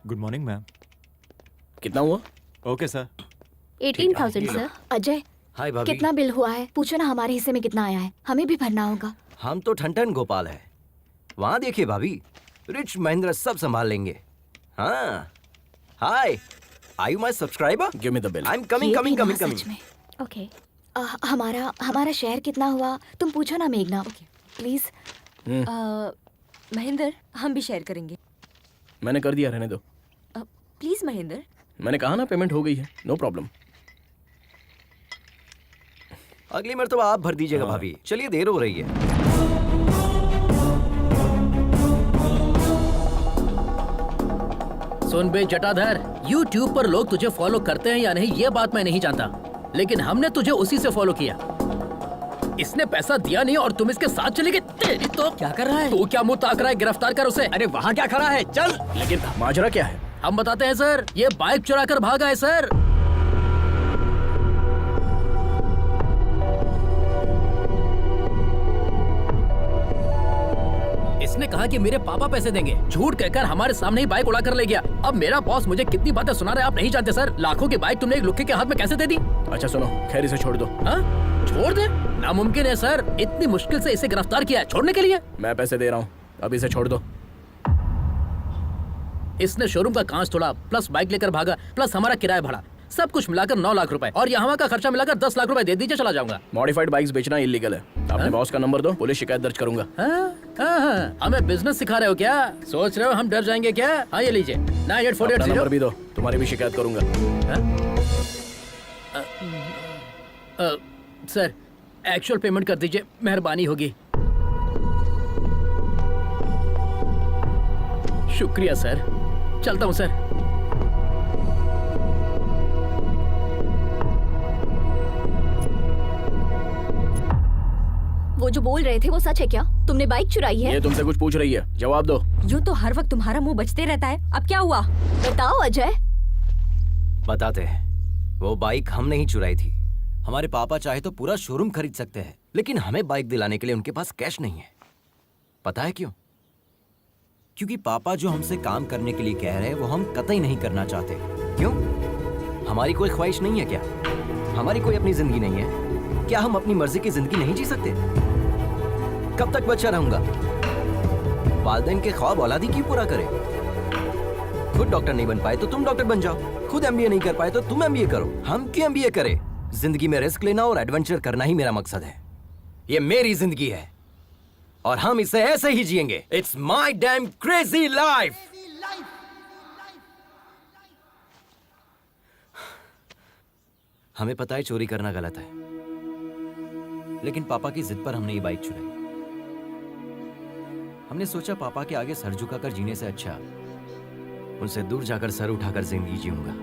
Good morning ma'am. कितना हुआ? Okay sir. 18,000 सर। अजय, हाय भाभी। कितना बिल हुआ है? पूछो ना हमारे हिस्से में कितना आया है, हमें भी भरना होगा। हम तो ठन गोपाल है। वहाँ देखिए भाभी, रिच महेंद्र सब संभाल लेंगे। हाँ, hi, are you my subscriber? Give me the bill. I am coming ये कमिंग भी ना, कमिंग सच कमिंग। में। ओके। हमारा शेयर कितना हुआ तुम पूछो ना मेघना, प्लीज। महेंद्र, हम भी शेयर करेंगे। मैंने कर दिया, रहने दो। प्लीज महेंद्र। मैंने कहा ना पेमेंट हो गई है, नो प्रॉब्लम। अगली मर्तबा आप भर दीजिएगा हाँ। भाभी। चलिए, देर हो रही है। सुन बे जटाधर, YouTube पर लोग तुझे फॉलो करते हैं या नहीं ये बात मैं नहीं जानता, लेकिन हमने तुझे उसी से फॉलो किया। इसने पैसा दिया नहीं और तुम इसके साथ चले गए। तेरी तो क्या कर रहा है? तू क्या मुंह ताक रहा है? गिरफ्तार कर उसे। अरे वहाँ क्या खड़ा है? चल। लेकिन माजरा क्या है? हम बताते हैं सर, ये बाइक चुरा कर भागा है सर। इसने कहा कि मेरे पापा पैसे देंगे, झूठ कहकर हमारे सामने ही बाइक उड़ा कर ले गया। अब मेरा बॉस मुझे कितनी बातें सुना रहा है आप नहीं जानते सर। लाखों की बाइक तुमने एक लुक्के के हाथ में कैसे दे दी? अच्छा सुनो, खैर इसे छोड़ दो। हाँ? छोड़ दे? नामुमकिन है सर, इतनी मुश्किल से इसे गिरफ्तार किया है छोड़ने के लिए। मैं पैसे दे रहा हूँ, अब इसे छोड़ दो। इसने शोरूम का कांच तोड़ा, प्लस बाइक लेकर भागा, प्लस हमारा किराया भाड़ा, सब कुछ मिलाकर 9 लाख रुपए, और यहाँ का खर्चा मिलाकर 10 लाख रुपए दे दीजिए, चला जाऊंगा। मॉडिफाइड बाइक्स बेचना इलीगल है। अपने बॉस का नंबर दो, पुलिस शिकायत दर्ज करूंगा। हाँ, हमें बिजनेस सिखा रहे हो क्या? सोच रहे हो हम डर जाएंगे क्या? हाँ ये लीजिए, 9848 अपना नंबर भी दो, तुम्हारी भी शिकायत करूंगा। सर एक्चुअल पेमेंट कर दीजिए, मेहरबानी होगी। शुक्रिया सर, चलता हूँ सर। वो जो बोल रहे थे वो सच है क्या? तुमने बाइक चुराई है? ये तुमसे कुछ पूछ रही है, जवाब दो। यूं तो हर वक्त तुम्हारा मुंह बचते रहता है, अब क्या हुआ? बताओ अजय। बताते हैं। वो बाइक हमने ही चुराई थी। हमारे पापा चाहे तो पूरा शोरूम खरीद सकते हैं, लेकिन हमें बाइक दिलाने के लिए उनके पास कैश नहीं है। पता है क्यों? क्योंकि पापा जो हमसे काम करने के लिए कह रहे हैं वो हम कतई नहीं करना चाहते। क्यों? हमारी कोई ख्वाहिश नहीं है क्या? हमारी कोई अपनी जिंदगी नहीं है क्या? हम अपनी मर्जी की जिंदगी नहीं जी सकते? कब तक बच्चा रहूंगा? वालिदैन के ख्वाब औलादी क्यों पूरा करे? खुद डॉक्टर नहीं बन पाए तो तुम डॉक्टर बन जाओ, खुद एमबीए नहीं कर पाए तो तुम एमबीए करो। हम क्यों एमबीए करें? जिंदगी में रिस्क लेना और एडवेंचर करना ही मेरा मकसद है। ये मेरी जिंदगी है और हम इसे ऐसे ही जिएंगे। It's my dam crazy life. हमें पता है चोरी करना गलत है, लेकिन पापा की जिद पर हमने ये बाइक चुराई। हमने सोचा पापा के आगे सर झुकाकर जीने से अच्छा उनसे दूर जाकर सर उठाकर जिंदगी जीऊंगा।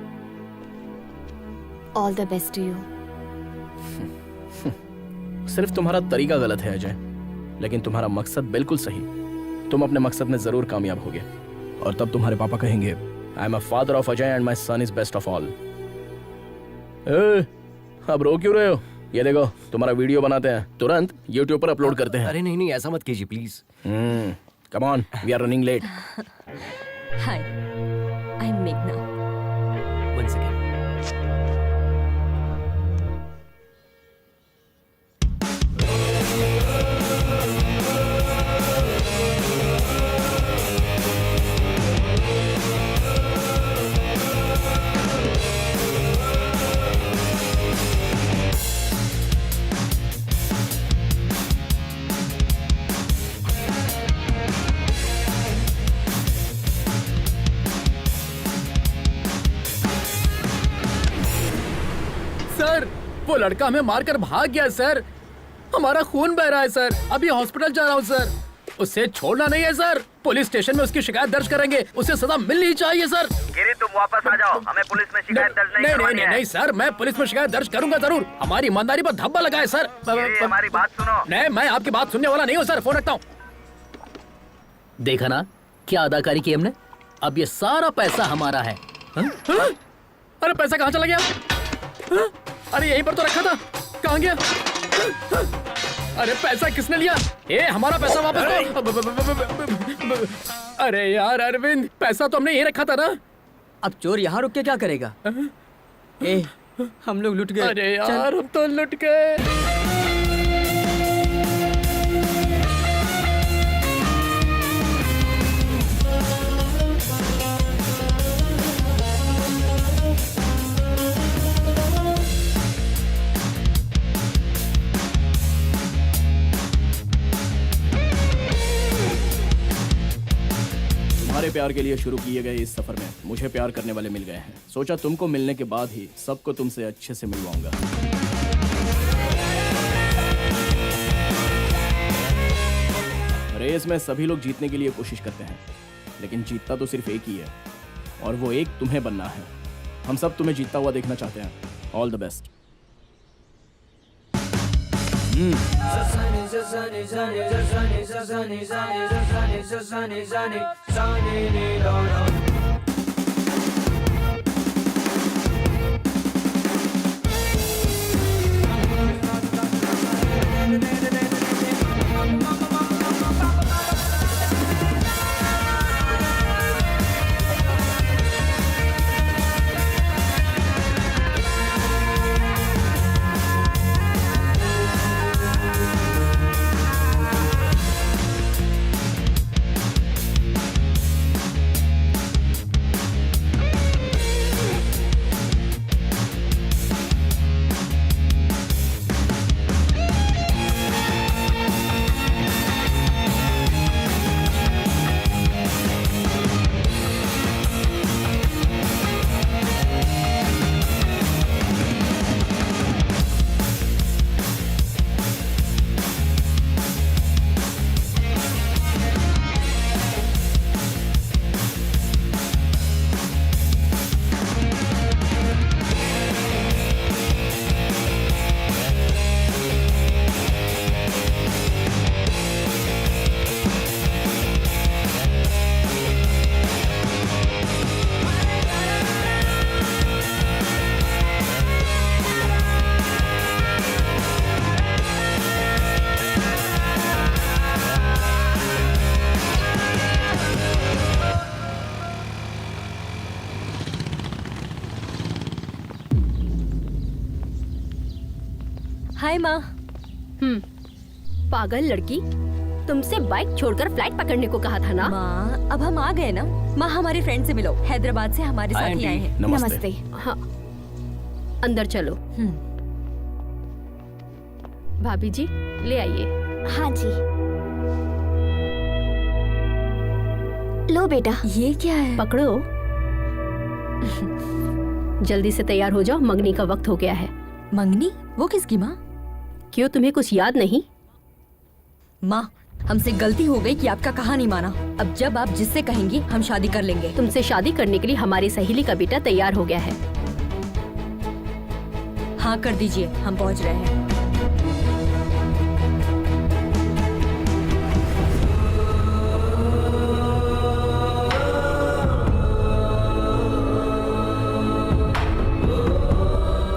All the best to you. सिर्फ तुम्हारा तरीका गलत है अजय, लेकिन तुम्हारा मकसद बिल्कुल सही। तुम अपने मकसद में जरूर कामयाब होगे और तब तुम्हारे पापा कहेंगे I am a father of Ajay and my son is best of all. अब रो क्यों रहे हो? ये देखो तुम्हारा वीडियो बनाते हैं, तुरंत YouTube पर अपलोड करते हैं। अरे नहीं नहीं, ऐसा मत कीजिए please. Come on, we are running late. Hi, I am मेघना। One second. सर वो लड़का हमें मारकर भाग गया सर, हमारा खून बह रहा है सर, अभी हॉस्पिटल जा रहा हूँ सर। उसे छोड़ना नहीं है सर, पुलिस स्टेशन में उसकी शिकायत दर्ज करेंगे, उसे सजा मिलनी चाहिए सर। गिरी तुम वापस आ जाओ, हमें पुलिस में शिकायत दर्ज नहीं करवानी है। नहीं सर, मैं पुलिस में शिकायत दर्ज करूंगा जरूर, हमारी ईमानदारी पर धब्बा लगा है सर। गिरी, हमारी बात सुनो। नहीं, मैं आपकी बात सुनने वाला नहीं हूँ सर, फोन रखता हूँ। देखा ना क्या अदाकारी की हमने, अब ये सारा पैसा हमारा है। अरे पैसा कहाँ चला गया? अरे यहीं पर तो रखा था, कहाँ गया? अरे पैसा किसने लिया? ए हमारा पैसा वापस दो। अरे यार अरविंद, पैसा तो हमने यही रखा था ना। अब चोर यहाँ रुक के क्या करेगा? ए, हम लोग लुट गए। अरे यार हम तो लुट गए। तुम्हारे प्यार के लिए शुरू किए गए इस सफर में मुझे प्यार करने वाले मिल गए हैं। सोचा तुमको मिलने के बाद ही सबको तुमसे अच्छे से मिलवाऊंगा। रेस में सभी लोग जीतने के लिए कोशिश करते हैं, लेकिन जीतता तो सिर्फ एक ही है, और वो एक तुम्हें बनना है। हम सब तुम्हें जीतता हुआ देखना चाहते हैं। All the best. हाय माँ। पागल लड़की, तुमसे बाइक छोड़कर फ्लाइट पकड़ने को कहा था ना? माँ अब हम आ गए ना। माँ हमारी फ्रेंड से मिलो, हैदराबाद से हमारे साथ ही आए हैं। नमस्ते। हाँ, अंदर चलो। भाभी जी ले आइए। हाँ जी। लो बेटा। ये क्या है? पकड़ो। जल्दी से तैयार हो जाओ, मंगनी का वक्त हो गया है। मंगनी? वो किसकी माँ? क्यों, तुम्हें कुछ याद नहीं? माँ हमसे गलती हो गई कि आपका कहा नहीं माना। अब जब आप जिससे कहेंगी हम शादी कर लेंगे। तुमसे शादी करने के लिए हमारी सहेली का बेटा तैयार हो गया है। हाँ कर दीजिए, हम पहुँच रहे हैं।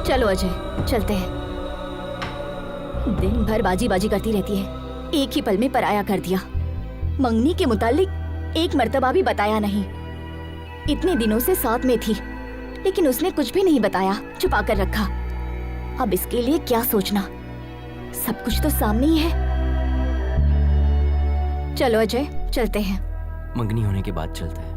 चलो अजय चलते हैं। दिन भर बाजी बाजी करती रहती है, एक ही पल में पराया कर दिया। मंगनी के मुतालिक एक मर्तबा भी बताया नहीं। इतने दिनों से साथ में थी, लेकिन उसने कुछ भी नहीं बताया, छुपा कर रखा। अब इसके लिए क्या सोचना, सब कुछ तो सामने ही है। चलो अजय चलते हैं। मंगनी होने के बाद चलते हैं।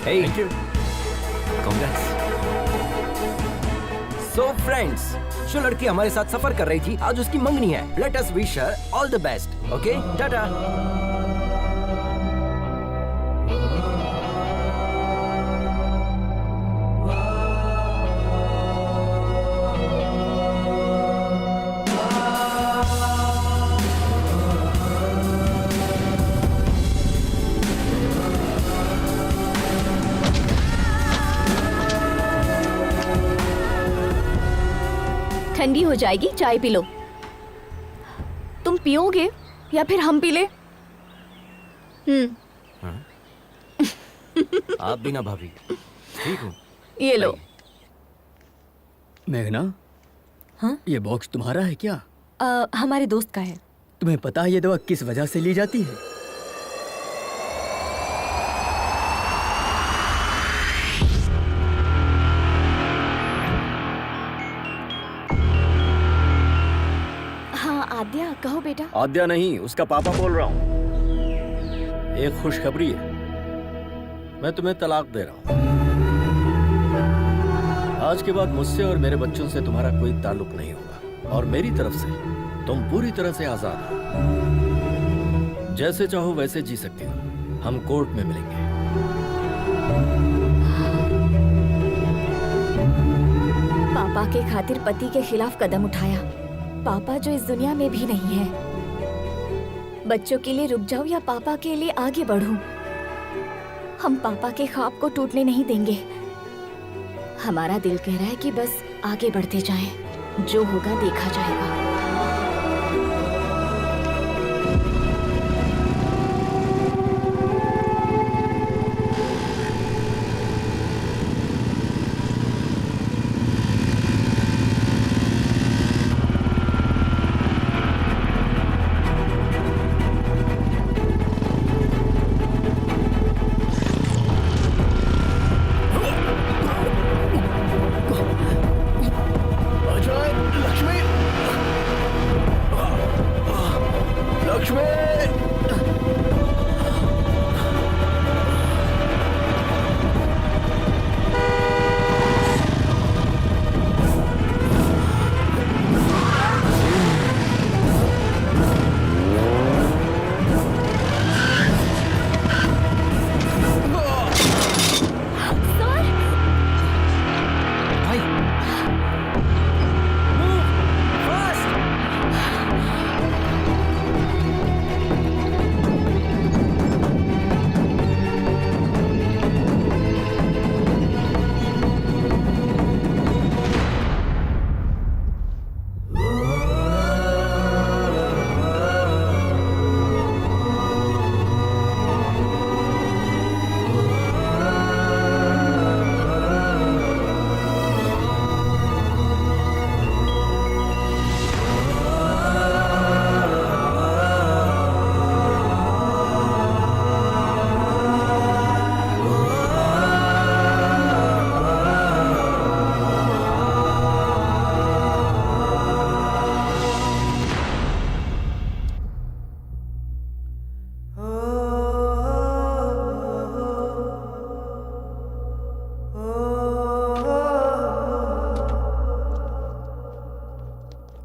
Hey, thank you. congrats. So friends, जो लड़की हमारे साथ सफर कर रही थी, आज उसकी मंगनी है। Let us wish her all the best. Okay, Tata. ठंडी हो जाएगी, चाय पी लो। तुम पियोगे या फिर हम पी ले? आप भी ना भाभी, ठीक हो? ये लो। मेघना, हाँ? ये बॉक्स तुम्हारा है क्या? हमारे दोस्त का है। तुम्हें पता है ये दवा किस वजह से ली जाती है? हाँ आद्या, कहो बेटा। आद्या नहीं, उसका पापा बोल रहा हूँ। एक खुशखबरी है, मैं तुम्हें तलाक दे रहा हूँ। आज के बाद मुझसे और मेरे बच्चों से तुम्हारा कोई ताल्लुक नहीं होगा, और मेरी तरफ से तुम पूरी तरह से आजाद हो। जैसे चाहो वैसे जी सकती हो। हम कोर्ट में मिलेंगे। पापा के खातिर पति के खिलाफ कदम उठाया। पापा जो इस दुनिया में भी नहीं है। बच्चों के लिए रुक जाऊं या पापा के लिए आगे बढ़ूं? हम पापा के ख्वाब को टूटने नहीं देंगे। हमारा दिल कह रहा है कि बस आगे बढ़ते जाएं। जो होगा देखा जाएगा।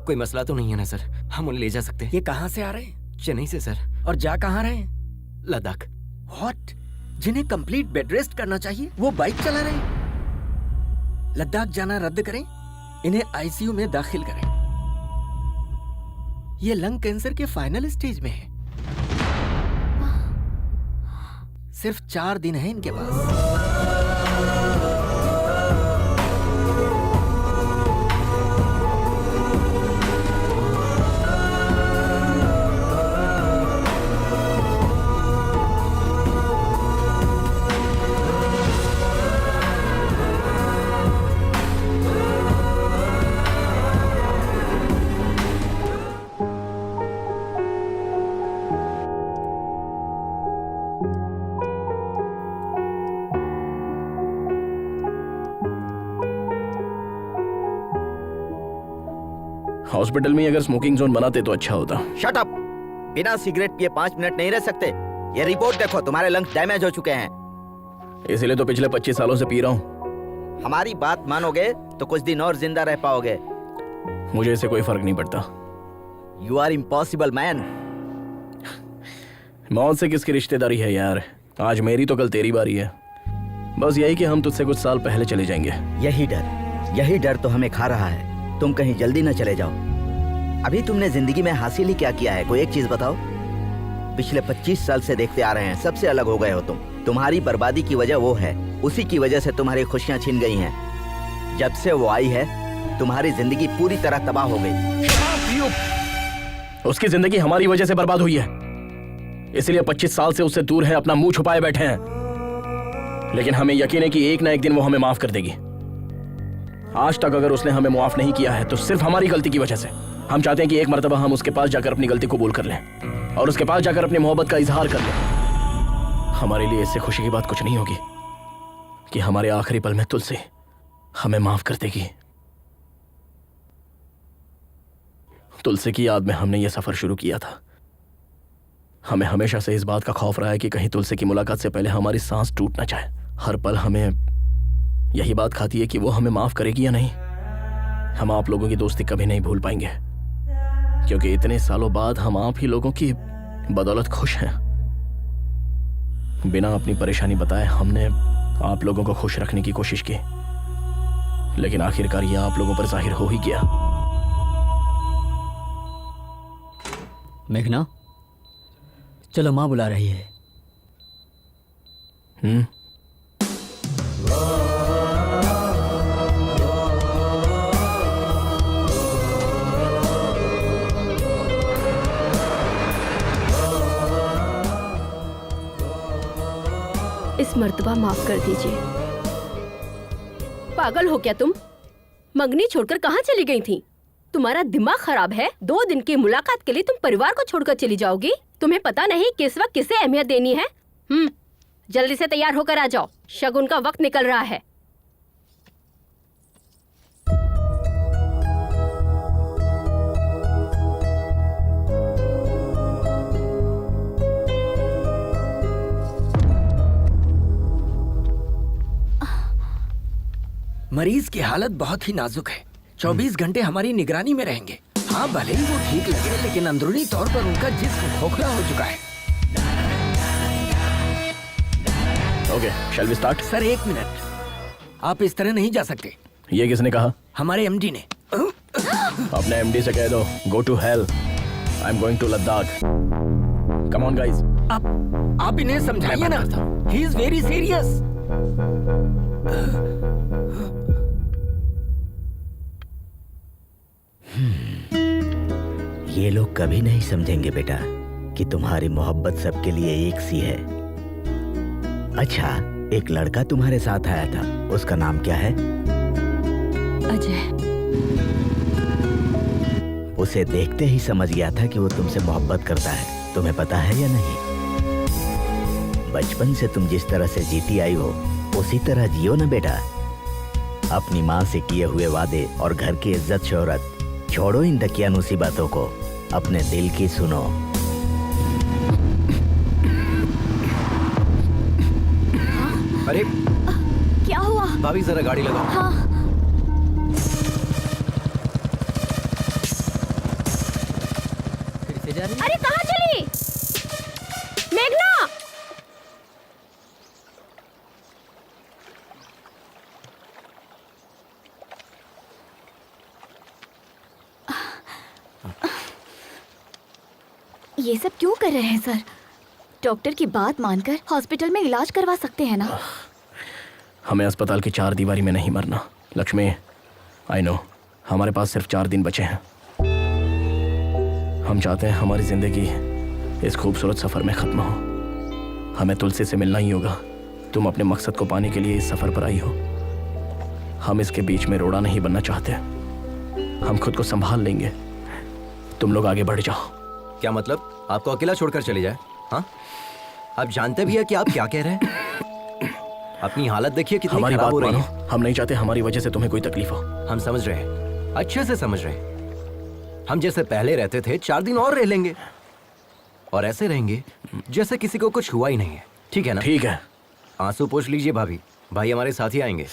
कोई मसला तो नहीं है ना सर? हम उन्हें ले जा सकते हैं। ये कहाँ से आ रहे हैं? चेन्नई से सर। और जा कहाँ रहे हैं? लद्दाख। व्हाट? जिन्हें कंप्लीट बेड रेस्ट करना चाहिए वो बाइक चला रहे हैं। लद्दाख जाना रद्द करें, इन्हें आईसीयू में दाखिल करें। ये लंग कैंसर के फाइनल स्टेज में है। सिर्फ 4 दिन है इनके पास। हॉस्पिटल में अगर स्मोकिंग जोन बनाते तो अच्छा होता। Shut up! बिना सिगरेट पिए 5 मिनट नहीं रह सकते। ये रिपोर्ट देखो, तुम्हारे लंग्स डैमेज हो चुके हैं। इसलिए तो पिछले 25 सालों से पी रहा हूँ। हमारी बात मानोगे तो कुछ दिन और जिंदा रह पाओगे। मुझे इससे कोई फर्क नहीं पड़ता। You are impossible man. मौत से किसकी रिश्तेदारी है यार? आज मेरी तो कल तेरी बारी है। बस यही कि हम तुझसे कुछ साल पहले चले जाएंगे। यही डर तो हमें खा रहा है। तुम कहीं जल्दी न चले जाओ। अभी तुमने जिंदगी में हासिल ही क्या किया है? कोई एक चीज बताओ। पिछले 25 साल से देखते आ रहे हैं, सबसे अलग हो गए हो तुम। तुम्हारी बर्बादी की वजह वो है, उसी की वजह से तुम्हारी खुशियां छिन गई हैं। जब से वो आई है तुम्हारी जिंदगी पूरी तरह तबाह हो गई। उसकी जिंदगी हमारी वजह से बर्बाद हुई है, इसलिए 25 साल से उससे दूर है, अपना मुंह छुपाए बैठे हैं। लेकिन हमें यकीन है कि एक ना एक दिन वो हमें माफ कर देगी। आज तक अगर उसने हमें माफ नहीं किया है तो सिर्फ हमारी गलती की वजह से। हम चाहते हैं कि एक मर्तबा हम उसके पास जाकर अपनी गलती कबूल कर लें और उसके पास जाकर अपनी मोहब्बत का इजहार कर लें। हमारे लिए इससे खुशी की बात कुछ नहीं होगी कि हमारे आखिरी पल में तुलसी हमें माफ कर देगी। तुलसी की याद में हमने यह सफर शुरू किया था। हमें हमेशा से इस बात का खौफ रहा है कि कहीं तुलसी की मुलाकात से पहले हमारी सांस टूट ना जाए। हर पल हमें यही बात खाती है कि वो हमें माफ करेगी या नहीं। हम आप लोगों की दोस्ती कभी नहीं भूल पाएंगे, क्योंकि इतने सालों बाद हम आप ही लोगों की बदौलत खुश हैं। बिना अपनी परेशानी बताए हमने आप लोगों को खुश रखने की कोशिश की, लेकिन आखिरकार यह आप लोगों पर जाहिर हो ही गया। मेघना, चलो माँ बुला रही है। इस मर्तबा माफ कर दीजिए। पागल हो क्या तुम? मंगनी छोड़कर कहाँ चली गई थी? तुम्हारा दिमाग खराब है? 2 दिन की मुलाकात के लिए तुम परिवार को छोड़कर चली जाओगी? तुम्हें पता नहीं किस वक्त किसे अहमियत देनी है? जल्दी से तैयार होकर आ जाओ, शगुन का वक्त निकल रहा है। मरीज की हालत बहुत ही नाजुक है। 24 घंटे हमारी निगरानी में रहेंगे। हाँ, भले ही वो ठीक लगे, लेकिन अंदरूनी तौर पर उनका जिस्म खोखला हो चुका है। Okay, shall we start? Sir 1 minute, आप इस तरह नहीं जा सकते। ये किसने कहा? हमारे एमडी ने। अपने एमडी से कह दो, go to hell, I am going to Ladakh. Come on guys. आप इन्हें समझाइए ना, ही इज वेरी सीरियस। ये लोग कभी नहीं समझेंगे बेटा कि तुम्हारी मोहब्बत सबके लिए एक सी है। अच्छा, एक लड़का तुम्हारे साथ आया था, उसका नाम क्या है? अजय। उसे देखते ही समझ गया था कि वो तुमसे मोहब्बत करता है। तुम्हें पता है या नहीं? बचपन से तुम जिस तरह से जीती आई हो उसी तरह जियो ना बेटा। अपनी माँ से किए हुए वादे और घर की इज्जत शोहरत छोड़ो, इन दकियानूसी बातों को, अपने दिल की सुनो। अरे क्या हुआ? भाभी जरा गाड़ी लगाओ। हाँ। फिर से जा रही है? अरे कहाँ चली मेघना? ये सब क्यों कर रहे हैं सर? डॉक्टर की बात मानकर हॉस्पिटल में इलाज करवा सकते हैं ना? हमें अस्पताल की 4 दीवारी में नहीं मरना। लक्ष्मी, आई नो, हमारे पास सिर्फ 4 दिन बचे हैं। हम चाहते हैं हमारी जिंदगी इस खूबसूरत सफर में खत्म हो। हमें तुलसी से मिलना ही होगा। तुम अपने मकसद को पाने के लिए इस सफर पर आई हो। हम इसके बीच में रोड़ा नहीं बनना चाहते। हम खुद को संभाल लेंगे, तुम लोग आगे बढ़ जाओ। क्या मतलब? आपको अकेला छोड़कर चले जाए? हाँ, आप जानते भी है कि आप क्या कह रहे हैं? अपनी हालत देखिए कितनी हमारी खराब बात हो रही मानो। है। हम नहीं चाहते हमारी वजह से तुम्हें कोई तकलीफ हो। हम समझ रहे हैं, अच्छे से समझ रहे हैं। हम जैसे पहले रहते थे 4 दिन और रह लेंगे, और ऐसे रहेंगे जैसे किसी को कुछ हुआ ही नहीं है। ठीक है ना? ठीक है। आंसू पोंछ लीजिए भाभी, भाई हमारे साथ ही आएंगे।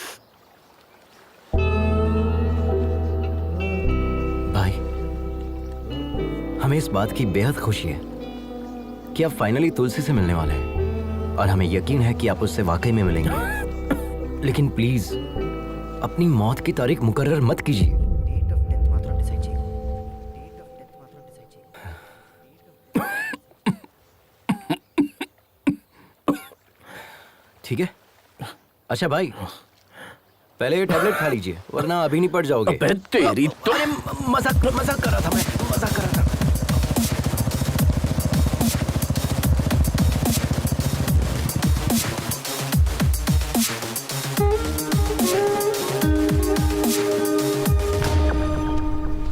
भाई, हमें इस बात की बेहद खुशी है कि आप फाइनली तुलसी से मिलने वाले हैं, और हमें यकीन है कि आप उससे वाकई में मिलेंगे। लेकिन प्लीज अपनी मौत की तारीख मुकर्रर मत कीजिए। ठीक है? अच्छा भाई, पहले ये टैबलेट खा लीजिए वरना अभी नहीं पड़ जाओगे। अबे तेरी तो अरे मजाक मजाक कर रहा था, मैं मजाक कर रहा था।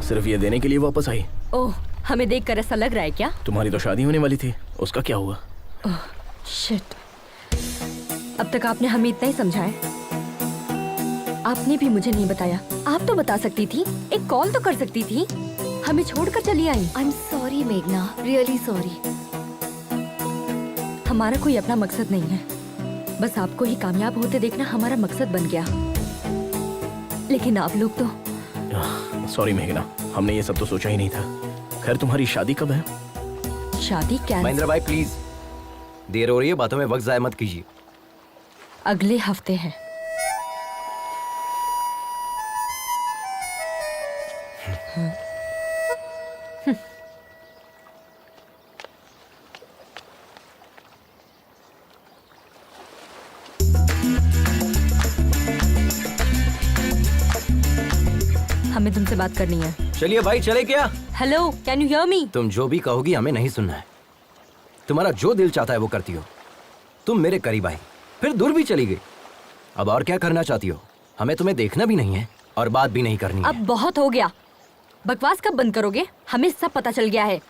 सिर्फ ये देने के लिए वापस आई? ओह, हमें देखकर ऐसा लग रहा है क्या? तुम्हारी तो शादी होने वाली थी, उसका क्या हुआ? ओह शिट, अब तक आपने हमें इतना ही समझाया। आपने भी मुझे नहीं बताया। आप तो बता सकती थी, एक कॉल तो कर सकती थी। हमें छोड़कर चली आई। आई एम सॉरी मेघना, रियली सॉरी। हमारा कोई अपना मकसद नहीं है, बस आपको ही कामयाब होते देखना हमारा मकसद बन गया। लेकिन आप लोग तो सॉरी मेघना, हमने ये सब तो सोचा ही नहीं था। खैर तुम्हारी शादी कब है? शादी क्या? महेंद्र भाई प्लीज, देर हो रही है, बातों में वक्त जाया मत कीजिए। अगले हफ्ते है। हमें तुमसे बात करनी है। चलिए भाई, चले क्या? Hello, can you hear me? तुम जो भी कहोगी हमें नहीं सुनना है। तुम्हारा जो दिल चाहता है वो करती हो। तुम मेरे करीब आई, फिर दूर भी चली गई। अब और क्या करना चाहती हो? हमें तुम्हें देखना भी नहीं है और बात भी नहीं करनी है। अब बहुत हो गया। बकवास कब बंद करोगे? हमें सब पता चल गया है।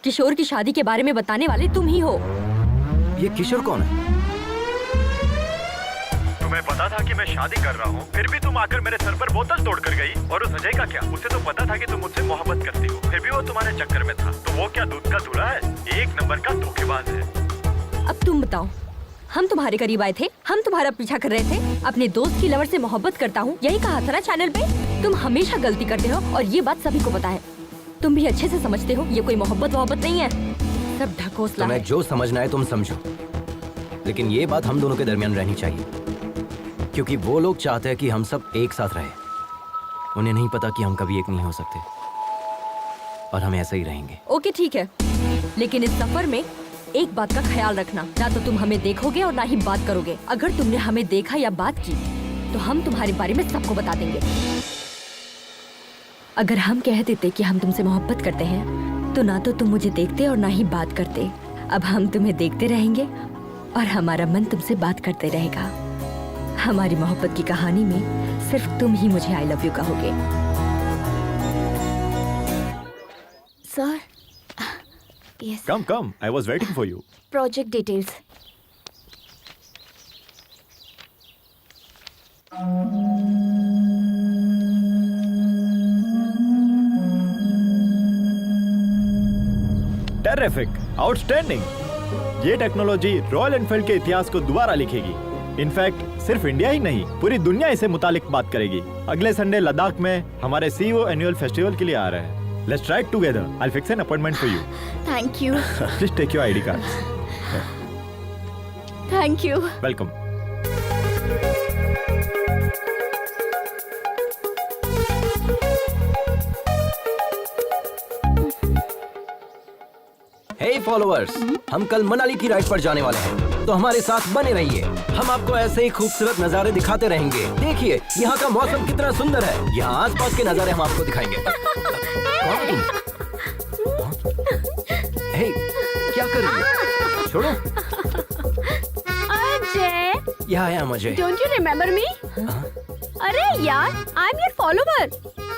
किशोर की शादी के बारे में बताने वाले तुम ही हो। ये किशोर कौन है? तुम्हें पता था कि मैं शादी कर रहा हूँ, फिर भी तुम आकर मेरे सर पर बोतल तोड़ कर गई। और उस अजय का क्या? उसे तो पता था कि तुम मुझसे मोहब्बत करती हो, फिर भी वो तुम्हारे चक्कर में था। तो वो क्या दूध का धूला है? एक नंबर का धोखेबाज है। अब तुम बताओ, हम तुम्हारे करीब आए थे, हम तुम्हारा पीछा कर रहे थे। अपने दोस्त की लवर से मोहब्बत करता हूँ, यही कहा था ना चैनल पे। तुम हमेशा गलती करते हो और ये बात सभी को पता है। तुम भी अच्छे से समझते हो ये कोई मोहब्बत नहीं है, सब ढकोसला तुम्हें है। जो समझना है तुम समझो, लेकिन ये बात हम दोनों के दरमियान रहनी चाहिए, क्योंकि वो लोग चाहते हैं कि हम सब एक साथ रहे। उन्हें नहीं पता कि हम कभी एक नहीं हो सकते और हम ऐसे ही रहेंगे। ओके ठीक है, लेकिन इस सफर में एक बात का ख्याल रखना, ना तो तुम हमें देखोगे और ना ही बात करोगे। अगर तुमने हमें देखा या बात की तो हम तुम्हारे बारे में सबको बता देंगे। अगर हम कह देते कि हम तुमसे मोहब्बत करते हैं तो ना तो तुम मुझे देखते और ना ही बात करते। अब हम तुम्हें देखते रहेंगे और हमारा मन तुमसे बात करते रहेगा। हमारी मोहब्बत की कहानी में सिर्फ तुम ही मुझे आई लव यू कहोगे। Sir, yes, come, I was waiting for you. Project details. Terrific, outstanding. ये टेक्नोलॉजी रॉयल एनफील्ड के इतिहास को दोबारा लिखेगी। इनफैक्ट सिर्फ इंडिया ही नहीं, पूरी दुनिया इसे मुतालिक बात करेगी। अगले संडे लद्दाख में हमारे CEO एनुअल फेस्टिवल के लिए आ रहे हैं। Let's try it together. I will fix an appointment for you. Thank you. Please take your ID cards. Thank you. Welcome. Hey followers, हम कल मनाली की राइड पर जाने वाले हैं, तो हमारे साथ बने रहिए। हम आपको ऐसे ही खूबसूरत नजारे दिखाते रहेंगे। देखिए यहाँ का मौसम कितना सुंदर है। यहाँ आसपास के नजारे हम आपको दिखाएंगे। कौन तुम? हे, क्या कर रही है? छोड़ो। अजय, यहाँ आया मुझे। Don't you remember me? अरे यार, आई एम योर फॉलोवर।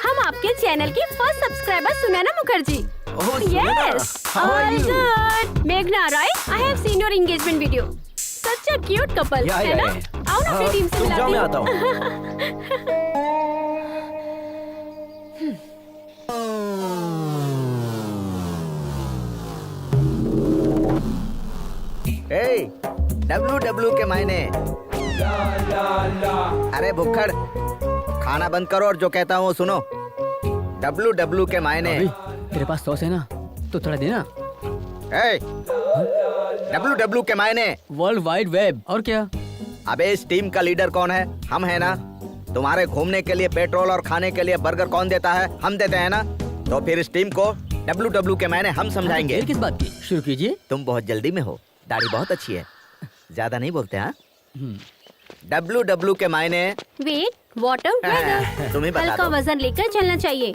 हम आपके चैनल की first subscriber Sunaina Mukherjee. Oh, Sunana, Yes, how are all you? good. Meghna, right? I have seen your engagement video. Such a cute couple, Yeah, है yeah, ना? yeah. आओ ना अपनी टीम से तुम मिला जाओ, मैं दी। आता हूँ। WW के मायने। अरे भुक्खड़, खाना बंद करो और जो कहता हूँ सुनो। WW के मायने। तेरे पास सॉस है ना, तो थोड़ा देना। WW के मायने। World wide web. और क्या? अबे इस टीम का लीडर कौन है? हम है ना। तुम्हारे घूमने के लिए पेट्रोल और खाने के लिए बर्गर कौन देता है? हम देते हैं ना। तो फिर इस टीम को WW के मायने हम समझाएंगे। देर किस बात की? शुरू कीजिए। तुम बहुत जल्दी में हो, दाढ़ी बहुत अच्छी है, ज्यादा नहीं बोलते हाँ? WW के मायने। Wait, वाटर वेदर, तुम ही बता हल्का दो। वजन लेकर चलना चाहिए।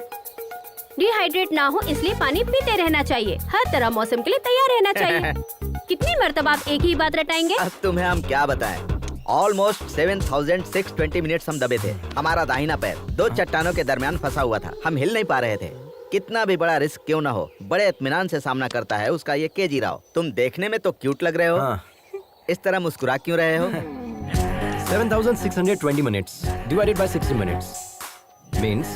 डिहाइड्रेट ना हो इसलिए पानी पीते रहना चाहिए। हर तरह मौसम के लिए तैयार रहना चाहिए। कितनी मर्तबा आप एक ही बात रटाएंगे? अब तुम्हें हम क्या बताएं? ऑलमोस्ट 7,620 मिनट्स हम दबे थे। हमारा दाहिना पैर दो चट्टानों के दरमियान फंसा हुआ था। हम हिल नहीं पा रहे थे। कितना भी बड़ा रिस्क क्यों ना हो, बड़े इत्मीनान से सामना करता है उसका ये केजी राव। तुम देखने में तो क्यूट लग रहे हो। हाँ। इस तरह मुस्कुरा क्यों रहे हो? 7,620 minutes divided by 60 minutes means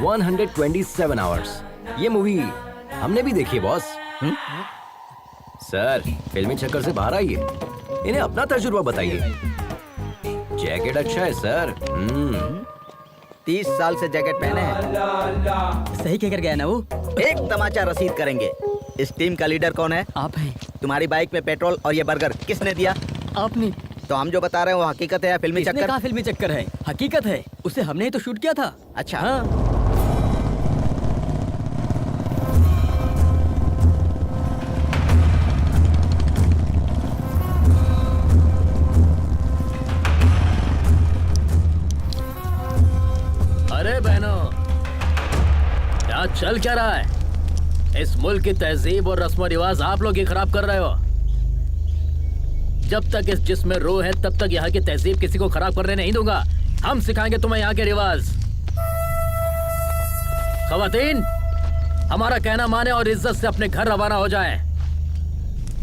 127 hours. ये मूवी हमने भी देखी है बॉस। सर फिल्मी चक्कर से बाहर आइए, इन्हें अपना तजुर्बा बताइए। जैकेट अच्छा है सर। 30 साल से जैकेट पहने हैं। सही कह कर गया ना वो। एक तमाचा रसीद करेंगे। इस टीम का लीडर कौन है? आप हैं। तुम्हारी बाइक में पेट्रोल और ये बर्गर किसने दिया? आपने। तो हम जो बता रहे हैं वो हकीकत है या फिल्मी किसने चक्कर? कहा फिल्मी चक्कर है? हकीकत है, उसे हमने ही तो शूट किया था। अच्छा। हाँ। अरे बहनों, यहाँ चल क्या रहा है? इस मुल्क की तहजीब और रस्म रिवाज आप लोग ही खराब कर रहे हो। जब तक इस जिस्म में रूह है तब तक यहाँ की तहजीब किसी को खराब करने नहीं दूंगा। हम सिखाएंगे तुम्हें यहाँ के रिवाज। खवातीन, हमारा कहना माने और इज्जत से अपने घर रवाना हो जाएं।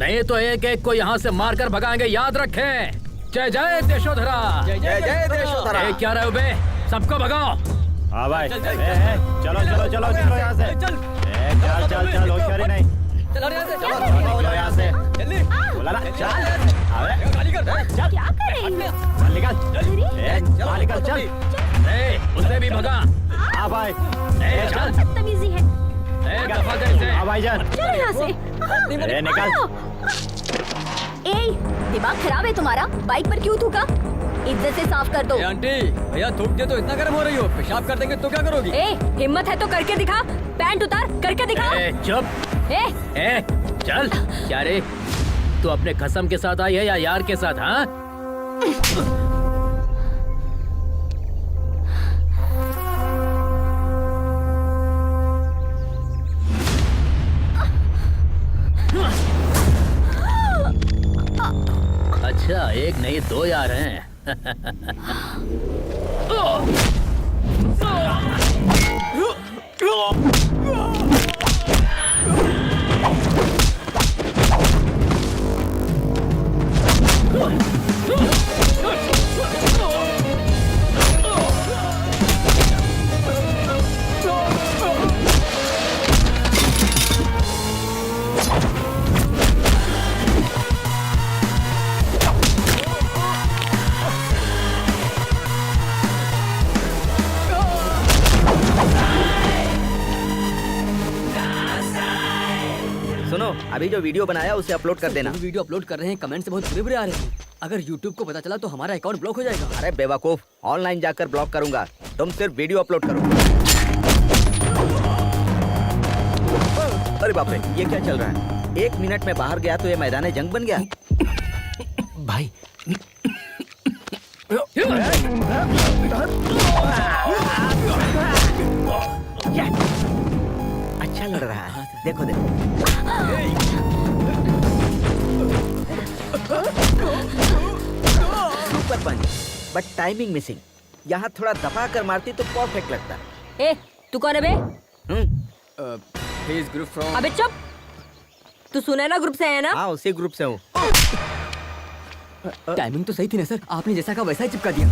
नहीं तो एक एक को यहाँ से मारकर भगाएंगे, याद रखें। जय जय देशोधरा। जय जय देशोधरा। ए, क्या रहे हो बे? सबको भगाओ। हाँ भाई, चलो चलो चलो चलो यहाँ से। चल चल चल, होशियारी नहीं। चलो यहाँ से। बोला ना, चल। चल क्या कर रही हो? चल निकल। चल निकल, चल। ए, उसे भी भगा। हाँ भाई, ए, चल। बदतमीजी है। ए, दफा कर इसे। हाँ भाईजान। चलो यहाँ से। अरे निकल। ए, दिमाग खराब है तुम्हारा? बाइक पर क्यों थूका? इज्जत से साफ कर दो। ए आंटी, भैया थूक दिया तो इतना गर्म हो रही हो, पेशाब कर देंगे तो क्या करोगी? ए, हिम्मत है तो करके दिखा। पैंट उतार, करके दिखा। ए, चुप। ए, ए, चल। क्या रे, तू अपने कसम के साथ आई है या यार के साथ? हाँ, अच्छा, एक नहीं दो यार हैं। सुनो, अभी जो वीडियो बनाया उसे अपलोड कर देना। जो वीडियो अपलोड कर रहे हैं कमेंट से बहुत बुरे-बुरे आ रहे हैं। अगर YouTube को पता चला तो हमारा अकाउंट ब्लॉक हो जाएगा। अरे बेवकूफ, ऑनलाइन जाकर ब्लॉक करूंगा। तुम सिर्फ वीडियो अपलोड करो। अरे बाप रे, ये क्या चल रहा है? 1 मिनट में बाहर गया तो ये मैदान जंग बन गया। भाई अच्छा लड़ रहा है, देखो देखो। Super punch, but timing missing. यहाँ थोड़ा दबा कर मारती तो परफेक्ट लगता। ए, तू कौन है बे? He is group from अबे चुप। तू सुनैना ग्रुप से है ना? हाँ, उसी ग्रुप से हूँ। टाइमिंग तो सही थी ना सर, आपने जैसा कहा वैसा ही चिपका दिया।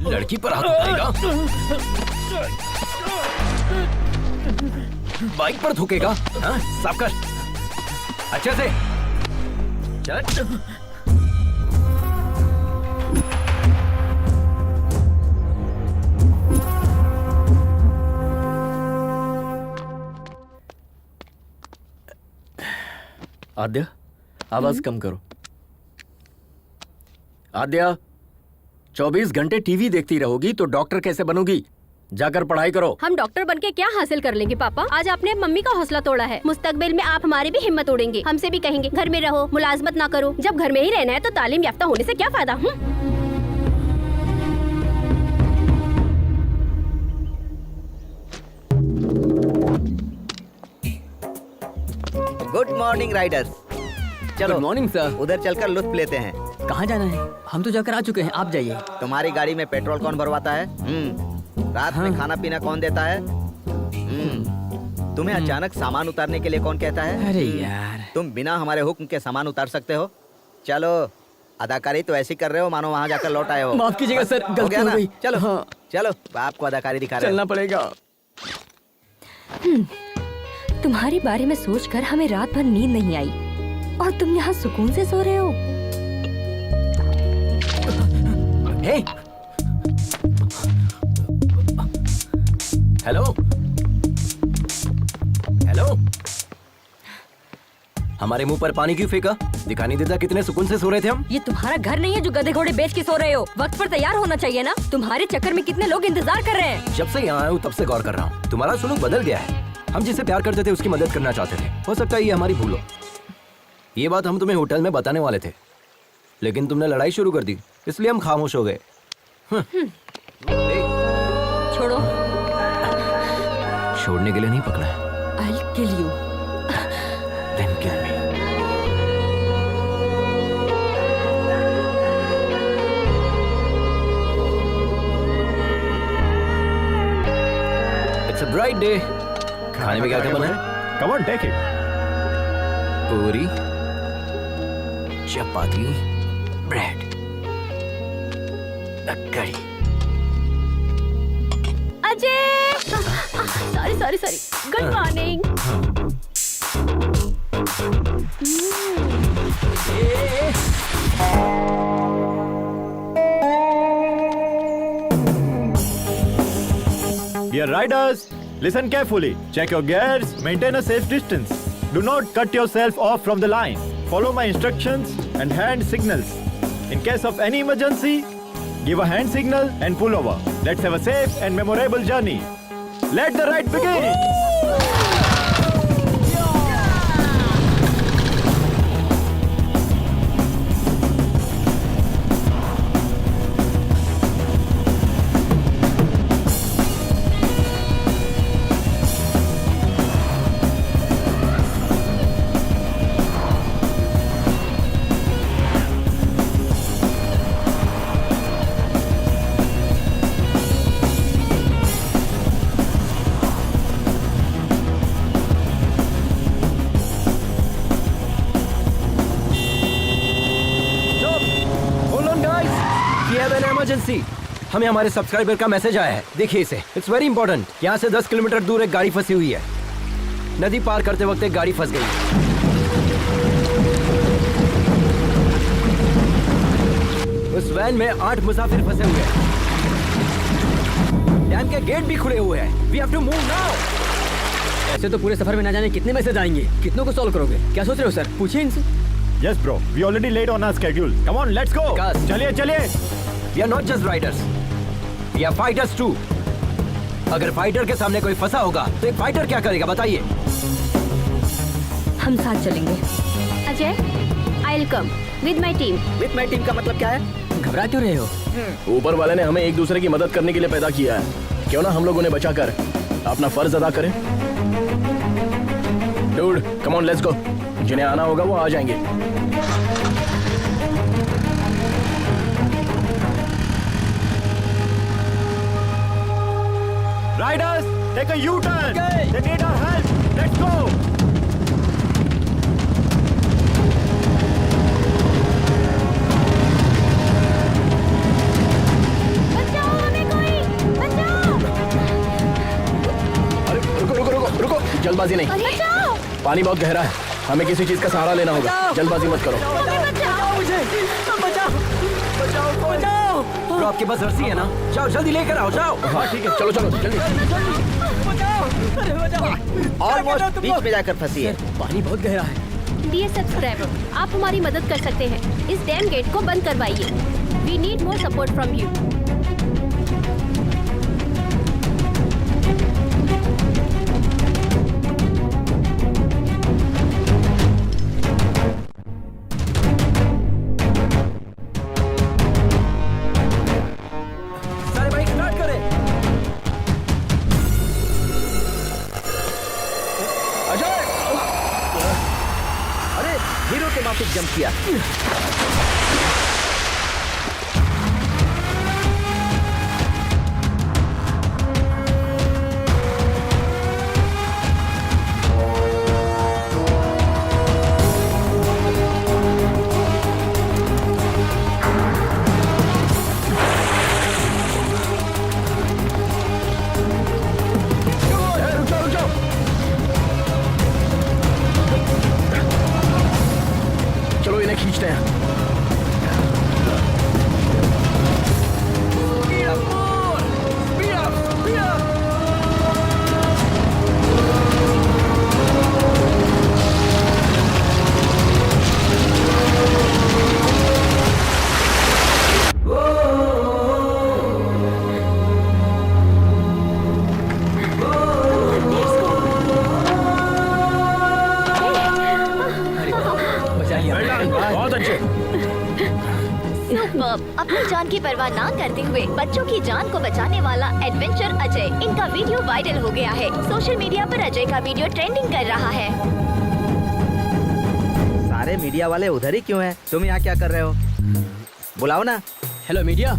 लड़की पर हाथ उठाएगा, बाइक पर थूकेगा। हाँ, साफ कर अच्छे से। चल। आद्या, आवाज कम करो। आद्या, 24 घंटे टीवी देखती रहोगी तो डॉक्टर कैसे बनोगी? जाकर पढ़ाई करो। हम डॉक्टर बनके क्या हासिल कर लेंगे पापा? आज आपने मम्मी का हौसला तोड़ा है, मुस्तकबिल में आप हमारी भी हिम्मत तोड़ेंगे। हमसे भी कहेंगे घर में रहो, मुलाजमत ना करो। जब घर में ही रहना है तो तालीम याफ्ता होने से क्या फायदा? Good morning Riders. चलो गुड मॉर्निंग सर। उधर चलकर लुत्फ लेते हैं। कहाँ जाना है? हम तो जाकर आ चुके हैं, आप जाइए। तुम्हारी गाड़ी में पेट्रोल कौन भरवाता है? रात में खाना पीना कौन देता है? तुम्हें अचानक सामान उतारने के लिए कौन कहता है? अरे यार, तुम बिना हमारे हुक्म के सामान उतार सकते हो? चलो, अदाकारी तो ऐसी कर रहे हो मानो वहाँ जाकर लौट आए हो। माफ कीजिएगा सर, गलती हो ना? गई। चलो हाँ। चलो, बाप को अदाकारी दिखा रहे हो। चलना पड़ेगा। तुम्हारे बारे में सोचकर हमें रात भर नींद नहीं आई और तुम यहाँ सुकून से सो रहे हो। हे, हेलो हेलो, हमारे मुंह पर पानी क्यों फेंका? दिखाई नहीं देता कितने सुकून से सो रहे थे हम? ये तुम्हारा घर नहीं है जो गधे घोड़े बेच के सो रहे हो। वक्त पर तैयार होना चाहिए ना। तुम्हारे चक्कर में कितने लोग इंतजार कर रहे हैं। जब से यहाँ आया हूँ तब से गौर कर रहा हूँ, तुम्हारा सुलूक बदल गया है। हम जिसे प्यार करते थे उसकी मदद करना चाहते थे। हो सकता है ये हमारी भूल हो। ये बात हम तुम्हें होटल में बताने वाले थे, लेकिन तुमने लड़ाई शुरू कर दी, इसलिए हम खामोश हो गए। छोड़ो। छोड़ने के लिए नहीं पकड़ा है। I'll kill you. Then kill me. It's a bright day. खाने में क्या क्या बना है? Come on, take it. पूरी, चपाती, ब्रेड, कड़ी। Ajay, sorry. Good morning. Dear riders, listen carefully. Check your gears. Maintain a safe distance. Do not cut yourself off from the line. Follow my instructions and hand signals. In case of any emergency, give a hand signal and pull over. Let's have a safe and memorable journey. Let the ride begin. Emergency, हमें हमारे subscriber का message आया है। देखिए इसे, it's very important. यहाँ से 10 kilometre दूर एक गाड़ी फंसी हुई है। नदी पार करते वक्त एक गाड़ी फंस गई। उस वैन में 8 मुसाफिर फंसे हुए हैं। डैम के गेट भी खुले हुए हैं। We have to move now. ऐसे तो पूरे सफर में ना जाने कितने मैसेज आएंगे। कितनों को सॉल्व करोगे? क्या सोच रहे हो सर? पूछिए इनसे। Yes, bro. We already late on our schedule. Come on, let's go. चलिए। We are not just riders. We are fighters too. अगर फाइटर के सामने कोई फंसा होगा तो एक फाइटर क्या करेगा बताइए? हम साथ चलेंगे। Ajay, I'll come with my team. With my team का मतलब क्या है? घबरा क्यों रहे हो? ऊपर वाले ने हमें एक दूसरे की मदद करने के लिए पैदा किया है। क्यों ना हम लोग उन्हें बचाकर अपना फर्ज अदा करें। Dude, come on, let's go. जिन्हें आना होगा वो आ जाएंगे। Riders, take a U-turn. They need our help. Let's go. बचाओ हमें कोई, बचाओ। अरे रुको, जल्दबाजी नहीं। बचाओ। पानी बहुत गहरा है, हमें किसी चीज का सहारा लेना होगा। जल्दबाजी मत करो। बचाओ। ब्रो, आपके पास रस्सी है ना? जाओ जल्दी लेकर आओ, जाओ। हाँ ठीक है, चलो जल्दी। ऑलमोस्ट बीच में जाकर फंसी है। पानी बहुत गहरा है। डियर सब्सक्राइबर, आप हमारी मदद कर सकते हैं। इस डैम गेट को बंद करवाइए। We need more support from you. किया। चलो इन्हें खींचते हैं। बहुत अच्छे। सुपर्ब। अपनी जान की परवाह ना करते हुए बच्चों की जान को बचाने वाला एडवेंचर अजय, इनका वीडियो वायरल हो गया है। सोशल मीडिया पर अजय का वीडियो ट्रेंडिंग कर रहा है। सारे मीडिया वाले उधर ही क्यों हैं? तुम यहाँ क्या कर रहे हो? बुलाओ ना। Hello media.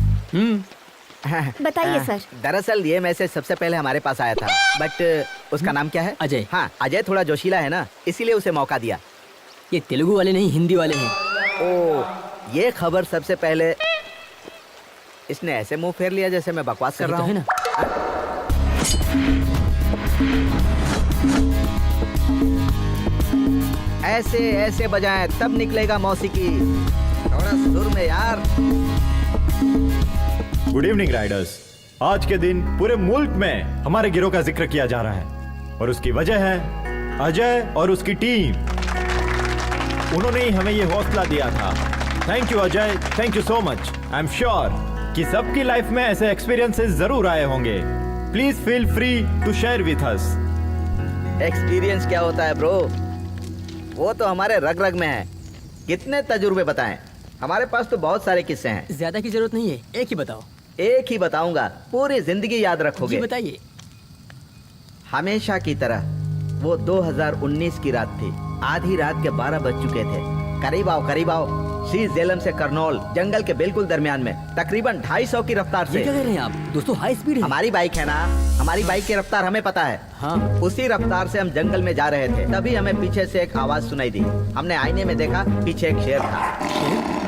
बताइए सर। दरअसल ये मैसेज सबसे पहले हमारे पास आया था, बट उसका नाम क्या है? अजय। हाँ, अजय थोड़ा जोशीला है ना, इसीलिए उसे मौका दिया। ये तेलुगु वाले नहीं, हिंदी वाले हैं। ओ, ये खबर सबसे पहले इसने ऐसे मुंह फेर लिया जैसे मैं बकवास कर रहा हूँ ना। ऐसे ऐसे बजाएं तब निकलेगा मौसीकी। थोड़ा सुर में यार। Good evening Riders. आज के दिन पूरे मुल्क में हमारे गिरोह का जिक्र किया जा रहा है और उसकी वजह है अजय और उसकी टीम। उन्होंने ही हमें ये हौसला दिया था। Thank you Ajay, thank you so much. I am sure कि सबकी लाइफ में ऐसे एक्सपीरियंसेस जरूर आए होंगे। Please feel free to share with us. Experience क्या होता है ब्रो? वो तो हमारे रग रग में है। कितने तजुर्बे बताएं? हमारे पास तो बहुत सारे किस्से हैं। ज्यादा की जरूरत नहीं है, एक ही बताओ। एक ही बताऊंगा, पूरी जिंदगी याद जी रखोगे। बताइए। हमेशा की तरह वो 2019 की रात थी। आधी रात के 12 बज चुके थे। करीब आओ। श्री झेलम से करनौल जंगल के बिल्कुल दरमियान में तकरीबन 250 की रफ्तार ये से। क्या कह रहे हैं आप? दोस्तों हाई स्पीड है। हमारी बाइक है ना, हमारी बाइक की रफ्तार हमें पता है। हाँ। उसी रफ्तार से हम जंगल में जा रहे थे, तभी हमें पीछे से एक आवाज सुनाई दी। हमने आईने में देखा, पीछे एक शेर था।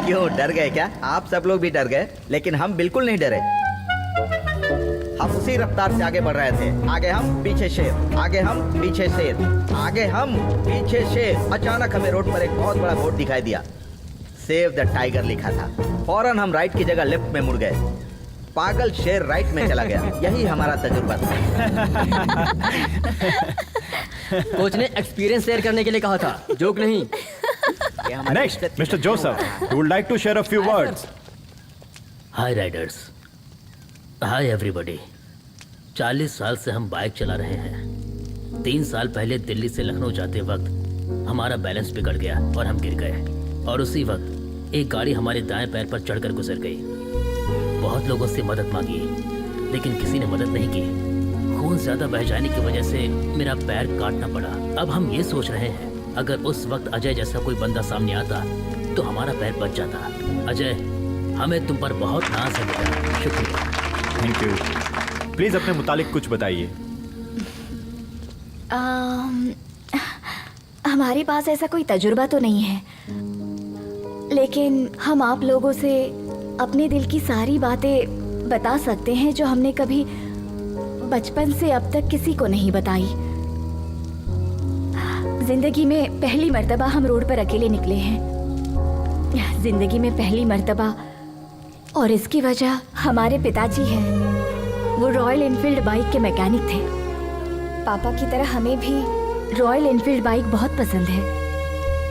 क्यों, डर गए क्या? आप सब लोग भी डर गए, लेकिन हम बिल्कुल नहीं डरे। हम उसी रफ्तार से आगे बढ़ रहे थे। आगे हम, पीछे शेर, आगे हम, पीछे शेर, आगे हम, पीछे शेर। अचानक हमें रोड पर एक बहुत बड़ा बोर्ड दिखाई दिया। सेव द टाइगर लिखा था। फौरन हम राइट की जगह लेफ्ट में मुड़ गए। पागल शेर राइट में चला गया। यही हमारा तजुर्बा था। कोच ने एक्सपीरियंस शेयर करने के लिए कहा था, जोक नहीं। ये हमारी नेक्स्ट इज्जत मिस्टर की- Joseph, who would like to share a few words? Hi Riders, hi everybody. 40 साल से हम बाइक चला रहे हैं। 3 साल पहले दिल्ली से लखनऊ जाते वक्त हमारा बैलेंस बिगड़ गया और हम गिर गए। और उसी वक्त एक गाड़ी हमारे दाएं पैर पर चढ़कर गुजर गई। बहुत लोगों से मदद मांगी, लेकिन किसी ने मदद नहीं की। खून ज्यादा बह जाने की वजह से मेरा पैर काटना पड़ा। अब हम ये सोच रहे हैं, अगर उस वक्त अजय जैसा कोई बंदा सामने आता तो हमारा पैर बच जाता। अजय, हमें तुम पर बहुत नाज है बेटा। शुक्रिया। Thank you. प्लीज अपने मुतालिक कुछ बताइए। हमारे पास ऐसा कोई तजुर्बा तो नहीं है, लेकिन हम आप लोगों से अपने दिल की सारी बातें बता सकते हैं जो हमने कभी बचपन से अब तक किसी को नहीं बताई। जिंदगी में पहली मर्तबा हम रोड पर अकेले निकले हैं। जिंदगी में पहली मर्तबा, और इसकी वजह हमारे पिताजी हैं। वो रॉयल एनफील्ड बाइक के मैकेनिक थे। पापा की तरह हमें भी रॉयल एनफील्ड बाइक बहुत पसंद है,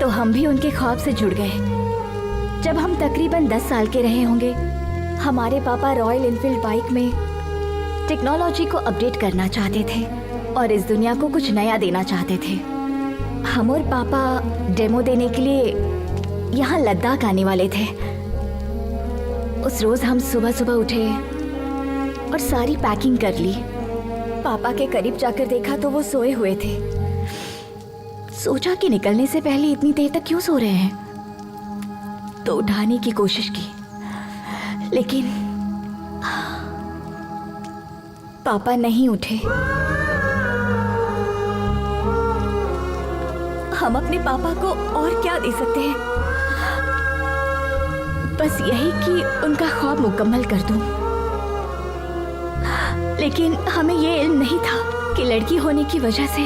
तो हम भी उनके ख्वाब से जुड़ गए। जब हम तकरीबन 10 साल के रहे होंगे, हमारे पापा रॉयल एनफील्ड बाइक में टेक्नोलॉजी को अपडेट करना चाहते थे और इस दुनिया को कुछ नया देना चाहते थे। हम और पापा डेमो देने के लिए यहाँ लद्दाख आने वाले थे। उस रोज हम सुबह सुबह उठे और सारी पैकिंग कर ली। पापा के करीब जाकर देखा तो वो सोए हुए थे। सोचा कि निकलने से पहले इतनी देर तक क्यों सो रहे हैं। तो उठाने की कोशिश की, लेकिन पापा नहीं उठे। हम अपने पापा को और क्या दे सकते हैं? बस यही कि उनका ख्वाब मुकम्मल कर दूं। लेकिन हमें ये इल्म नहीं था कि लड़की होने की वजह से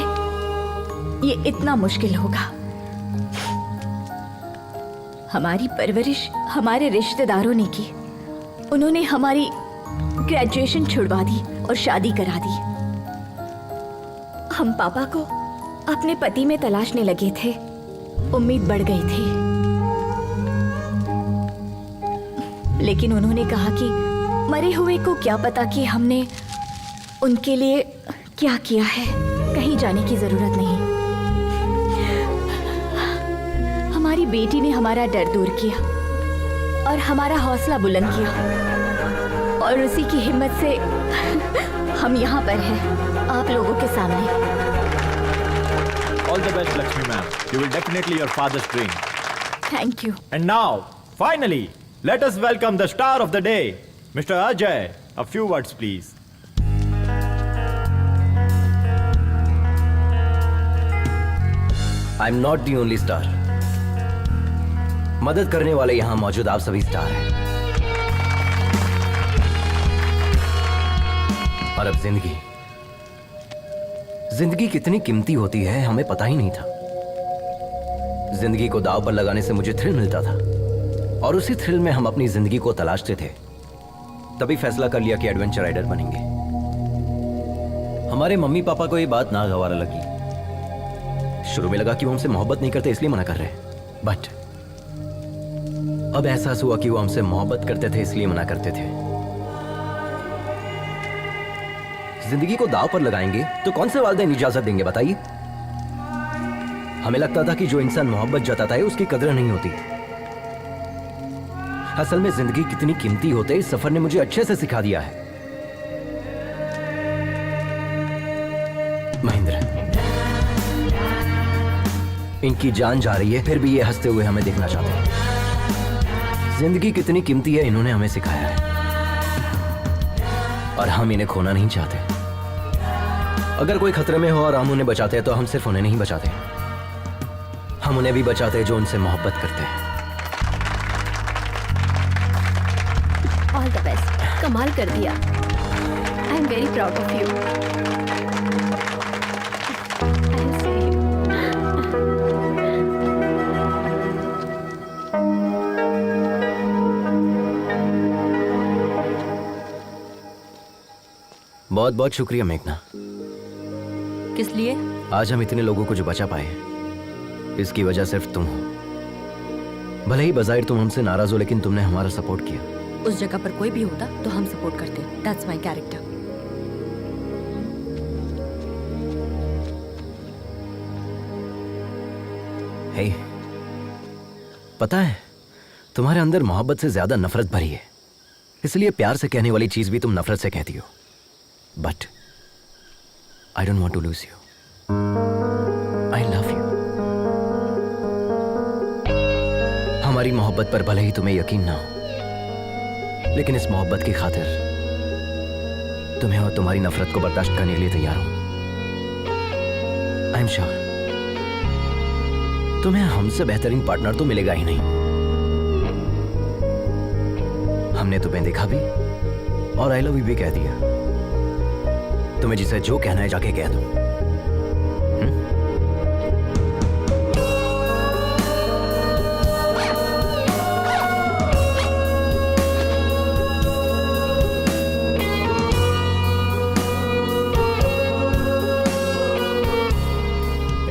ये इतना मुश्किल होगा। हमारी परवरिश हमारे रिश्तेदारों ने की। उन्होंने हमारी ग्रेजुएशन छुड़वा दी और शादी करा दी। हम पापा को अपने पति में तलाशने लगे थे। उम्मीद बढ़ गई थी, लेकिन उन्होंने कहा कि मरे हुए को क्या पता कि हमने उनके लिए क्या किया है। कहीं जाने की जरूरत नहीं। हमारी बेटी ने हमारा डर दूर किया और हमारा हौसला बुलंद किया, और उसी की हिम्मत से हम यहाँ पर हैं, आप लोगों के सामने। All the best, Lakshmi ma'am. You will definitely your father's dream. Thank you. And now, finally, let us welcome the star of the day, Mr. Ajay. A few words, please. I'm not the only star. मदद करने वाले यहां मौजूद आप सभी star हैं। और अब जिंदगी कितनी कीमती होती है हमें पता ही नहीं था। जिंदगी को दांव पर लगाने से मुझे थ्रिल मिलता था, और उसी थ्रिल में हम अपनी जिंदगी को तलाशते थे। तभी फैसला कर लिया कि एडवेंचर राइडर बनेंगे। हमारे मम्मी पापा को ये बात नागवारा लगी। शुरू में लगा कि वो हमसे मोहब्बत नहीं करते इसलिए मना कर रहे हैं, बट अब एहसास हुआ कि वो हमसे मोहब्बत करते थे इसलिए मना करते थे। जिंदगी को दांव पर लगाएंगे तो कौन से वालिदैन इजाजत देंगे बताइए? हमें लगता था कि जो इंसान मोहब्बत जताता है उसकी कदर नहीं होती। असल में जिंदगी कितनी कीमती होते इस सफर ने मुझे अच्छे से सिखा दिया है। महेंद्र, इनकी जान जा रही है फिर भी ये हंसते हुए हमें देखना चाहते हैं। जिंदगी कितनी कीमती है इन्होंने हमें सिखाया है, और हम इन्हें खोना नहीं चाहते। अगर कोई खतरे में हो और हम उन्हें बचाते हैं तो हम सिर्फ उन्हें नहीं बचाते, हम उन्हें भी बचाते हैं जो उनसे मोहब्बत करते हैं। All the best. कमाल कर दिया। I am very proud of you. बहुत बहुत शुक्रिया मेघना। किस लिए? आज हम इतने लोगों को जो बचा पाए हैं, इसकी वजह सिर्फ तुम हो। भले ही बज़ाहिर तुम हमसे नाराज हो, लेकिन तुमने हमारा सपोर्ट किया। उस जगह पर कोई भी होता तो हम सपोर्ट करते। That's my character. हे, पता है तुम्हारे अंदर मोहब्बत से ज्यादा नफरत भरी है, इसलिए प्यार से कहने वाली चीज भी तुम नफरत से कहती हो। But I don't want to lose you. I love you. हमारी मोहब्बत पर भले ही तुम्हें यकीन ना हो, लेकिन इस मोहब्बत की खातिर तुम्हें और तुम्हारी नफरत को बर्दाश्त करने के लिए तैयार हूं। आई एम श्योर तुम्हें हमसे बेहतरीन पार्टनर तो मिलेगा ही नहीं। हमने तुम्हें देखा भी और आई लव यू भी कह दिया। तुम्हें जिसे जो कहना है जाके कह दो।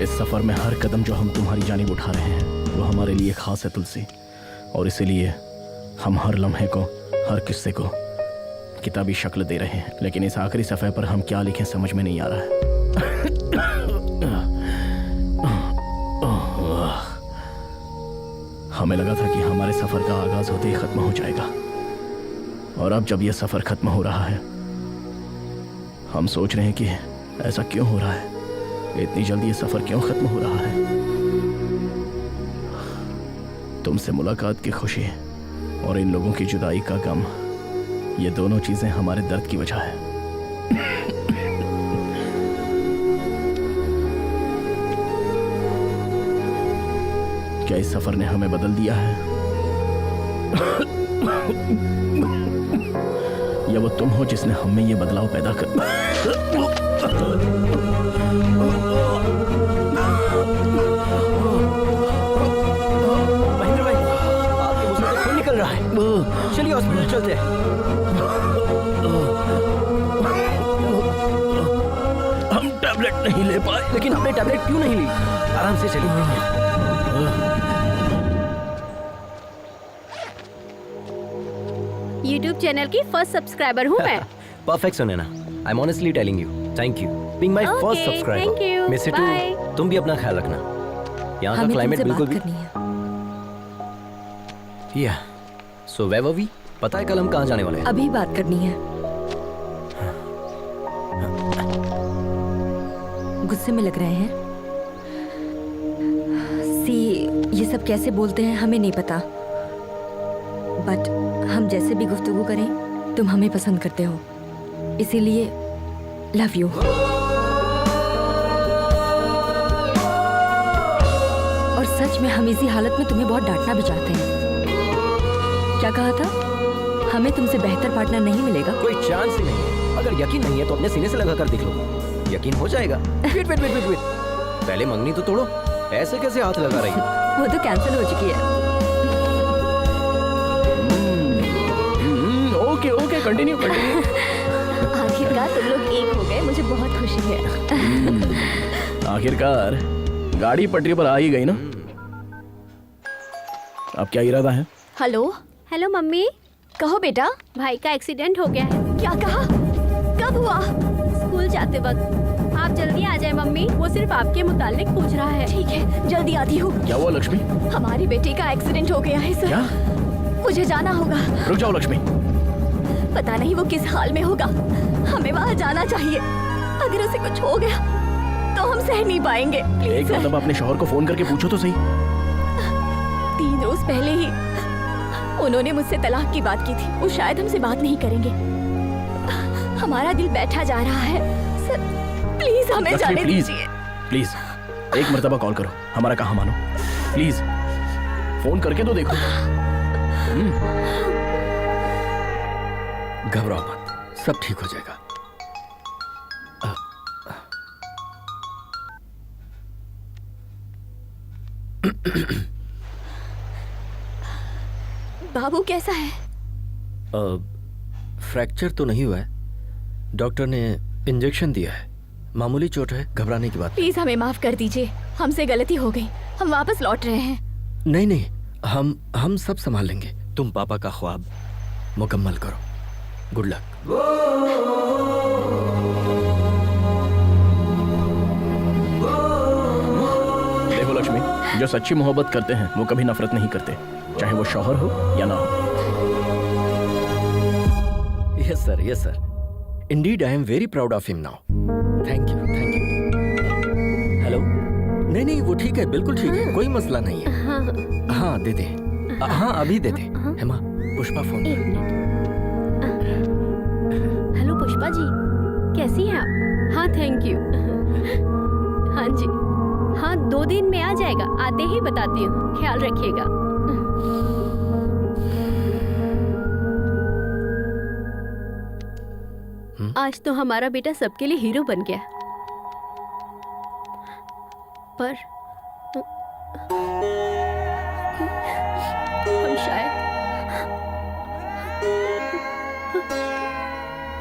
इस सफर में हर कदम जो हम तुम्हारी जानिब उठा रहे हैं वो हमारे लिए खास है तुलसी, और इसीलिए हम हर लम्हे को, हर किस्से को किताबी शक्ल दे रहे हैं। लेकिन इस आखिरी सफ़े पर हम क्या लिखें समझ में नहीं आ रहा है। हमें लगा था कि हमारे सफ़र का आगाज होते ही ख़त्म हो जाएगा, और अब जब यह सफ़र ख़त्म हो रहा है हम सोच रहे हैं कि ऐसा क्यों हो रहा है, इतनी जल्दी ये सफ़र क्यों ख़त्म हो रहा है। तुमसे मुलाकात की खुशी और इन लोगों की जुदाई का गम, ये दोनों चीजें हमारे दर्द की वजह है। क्या इस सफर ने हमें बदल दिया है, या वो तुम हो जिसने हम में ये बदलाव पैदा कर। महेंद्र भाई, आपके मुंह से तो खून निकल रहा है। चलिए हॉस्पिटल चलते हैं। हम टैबलेट नहीं ले पाए। लेकिन हमने टैबलेट क्यों नहीं ली? आराम से चलिए। YouTube चैनल की फर्स्ट सब्सक्राइबर हूँ मैं। Perfect Sunaina, I am honestly telling you, thank you being my Okay, first thank subscriber. you. Miss it too, Bye. तुम भी अपना ख्याल रखना। यहाँ का हमें क्लाइमेट तुमसे बिल्कुल बात भी। करनी है। या सो वेयर वर वी? पता है कल हम कहाँ जाने वाले हैं? अभी बात करनी है। गुस्से में लग रहे हैं। सी, ये सब कैसे बोलते हैं हमें नहीं पता, बट हम जैसे भी गुफ्तगू करें तुम हमें पसंद करते हो, इसीलिए लव यू। और सच में हम इसी हालत में तुम्हें बहुत डांटना भी चाहते हैं। क्या कहा था? हमें तुमसे बेहतर पार्टनर नहीं मिलेगा। कोई चांस ही नहीं है। अगर यकीन नहीं है तो अपने सीने से लगा कर देख लो, यकीन हो जाएगा। Wait wait wait wait wait, पहले मंगनी तो तोड़ो। ऐसे कैसे हाथ लगा रही हो? वो तो कैंसिल हो चुकी है। Okay okay, continue continue. आखिरकार तुम लोग एक हो गए, मुझे बहुत खुशी है। आखिरकार गाड़ी पटरी पर आ ही गई ना। अब क्या इरादा है? हेलो, हेलो मम्मी, कहो बेटा। भाई का एक्सीडेंट हो गया है। क्या कहा? कब हुआ? स्कूल जाते वक्त। आप जल्दी आ जाए मम्मी, वो सिर्फ आपके मुतालिक पूछ रहा है। ठीक है, जल्दी आती हूँ। क्या हुआ लक्ष्मी? हमारे बेटे का एक्सीडेंट हो गया है सर। क्या? मुझे जाना होगा। रुक जाओ लक्ष्मी। पता नहीं वो किस हाल में होगा, हमें वहाँ जाना चाहिए। अगर उसे कुछ हो गया तो हम सह नहीं पाएंगे। प्लीज एक सर। मतलब अपने शौहर को फोन करके पूछो तो सही। 3 रोज पहले ही उन्होंने मुझसे तलाक की बात की थी। वो शायद हमसे बात नहीं करेंगे। हमारा दिल बैठा जा रहा है सर, प्लीज हमें लक्ष्मी, जाने प्लीज दीजिए। प्लीज एक मर्तबा कॉल करो, हमारा कहा मानो। प्लीज फोन करके तो देखो। घबराओ मत, सब ठीक हो जाएगा। बाबू कैसा है? फ्रैक्चर तो नहीं हुआ है, डॉक्टर ने इंजेक्शन दिया है। मामूली चोट है, घबराने की बात प्लीज हमें माफ कर दीजिए, हमसे गलती हो गई। हम वापस लौट रहे हैं। नहीं। नहीं, हम सब संभाल लेंगे। तुम पापा का ख्वाब मुकम्मल करो। Good luck. देखो लक्ष्मी, जो सच्ची मोहब्बत करते हैं वो कभी नफरत नहीं करते, चाहे वो शौहर हो या ना हो। Yes sir, yes sir. Indeed I am very proud of him now. Thank you, thank you. Hello? नहीं, वो ठीक है, बिल्कुल ठीक है, कोई मसला नहीं है। हाँ, दे दे। हाँ, अभी दे दे। हेमा, पुष्पा फोन। एक मिनट। हेलो पुष्पा जी, कैसी हैं आप? हाँ थैंक यू। हाँ जी, हाँ 2 दिन में आ जाएगा, आते ही बताती हूँ, ख्याल रखिएगा। आज तो हमारा बेटा सबके लिए हीरो बन गया, पर हम शायद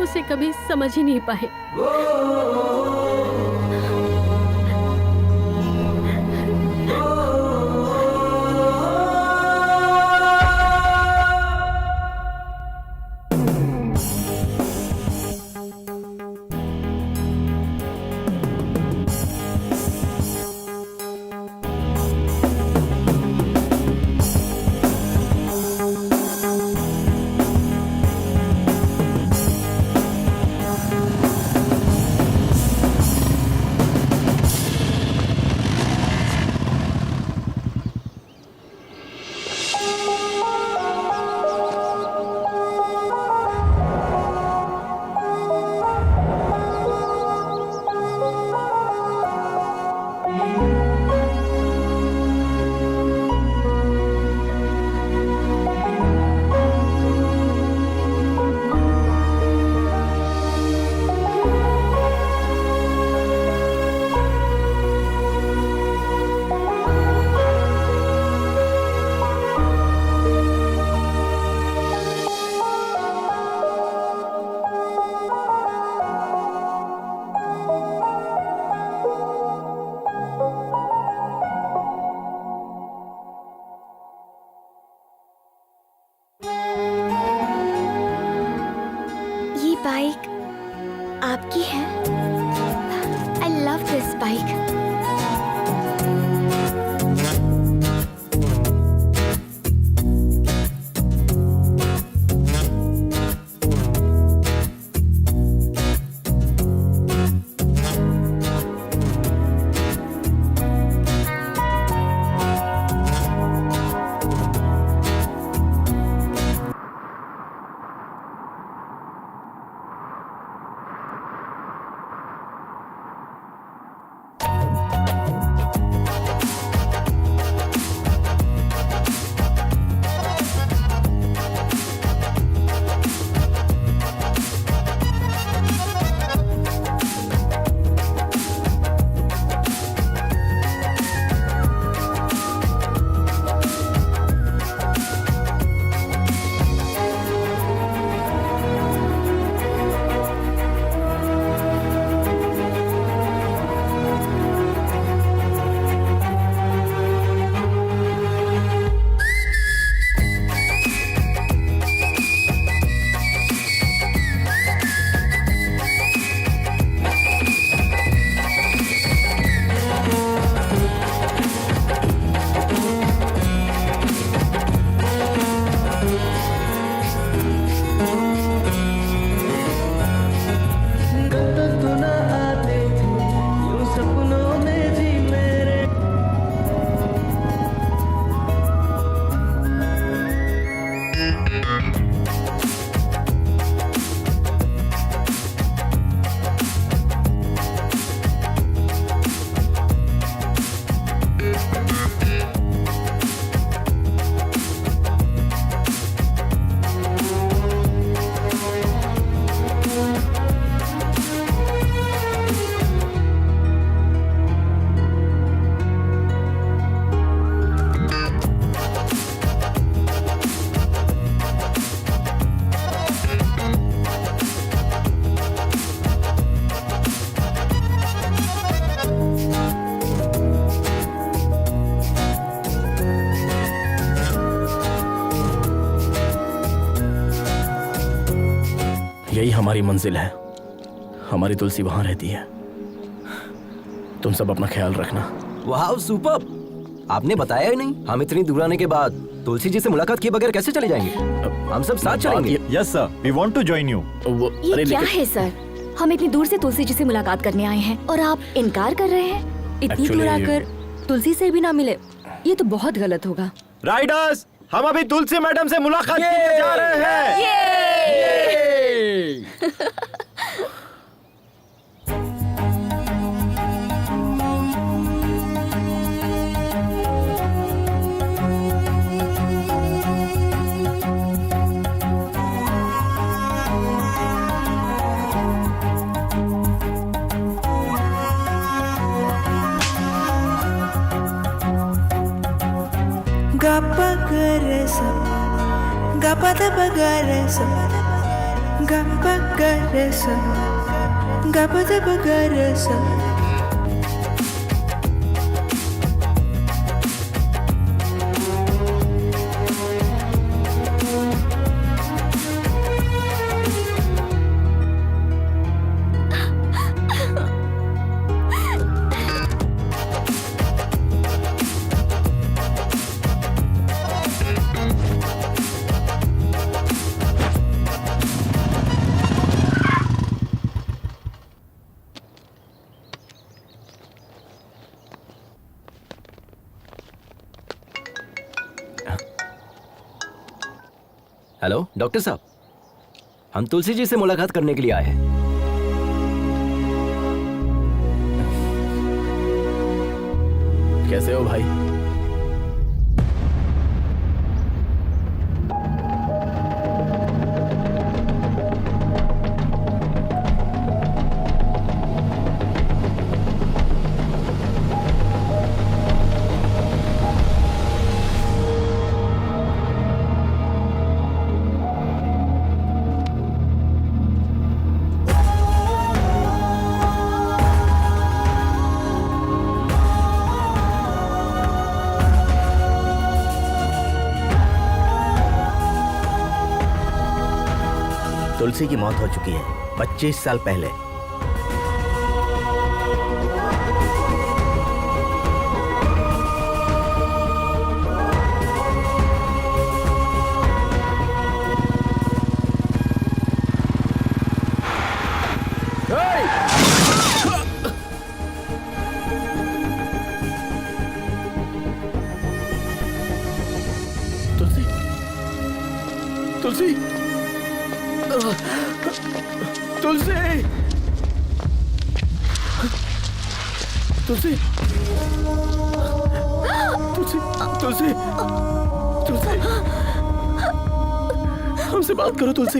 उसे कभी समझ ही नहीं पाए। बाइक आपकी है? I love this bike. यही हमारी मंजिल है। हमारी तुलसी वहां रहती है। तुम सब अपना ख्याल रखना। वाह सुपर! आपने बताया ही नहीं। हम इतनी दूर आने के बाद तुलसी जी से मुलाकात किए बगैर कैसे चले जाएंगे? हम सब साथ चलेंगे। Yes sir, we want to join you. ये क्या है सर? हम इतनी दूर से तुलसी जी से मुलाकात करने आए हैं और आप इनकार कर रहे हैं? इतनी दूर आकर तुलसी से भी ना मिले, ये तो बहुत गलत होगा। राइडर्स, हम अभी तुलसी मैडम से मुलाकात करने जा रहे हैं। हेलो डॉक्टर साहब, हम तुलसी जी से मुलाकात करने के लिए आए हैं। कैसे हो भाई? तुलसी की मौत हो चुकी है 25 साल पहले। तुलसी तुलसी तुलसी तुलसी तुलसी तुलसी तुलसी हमसे बात करो तुलसी।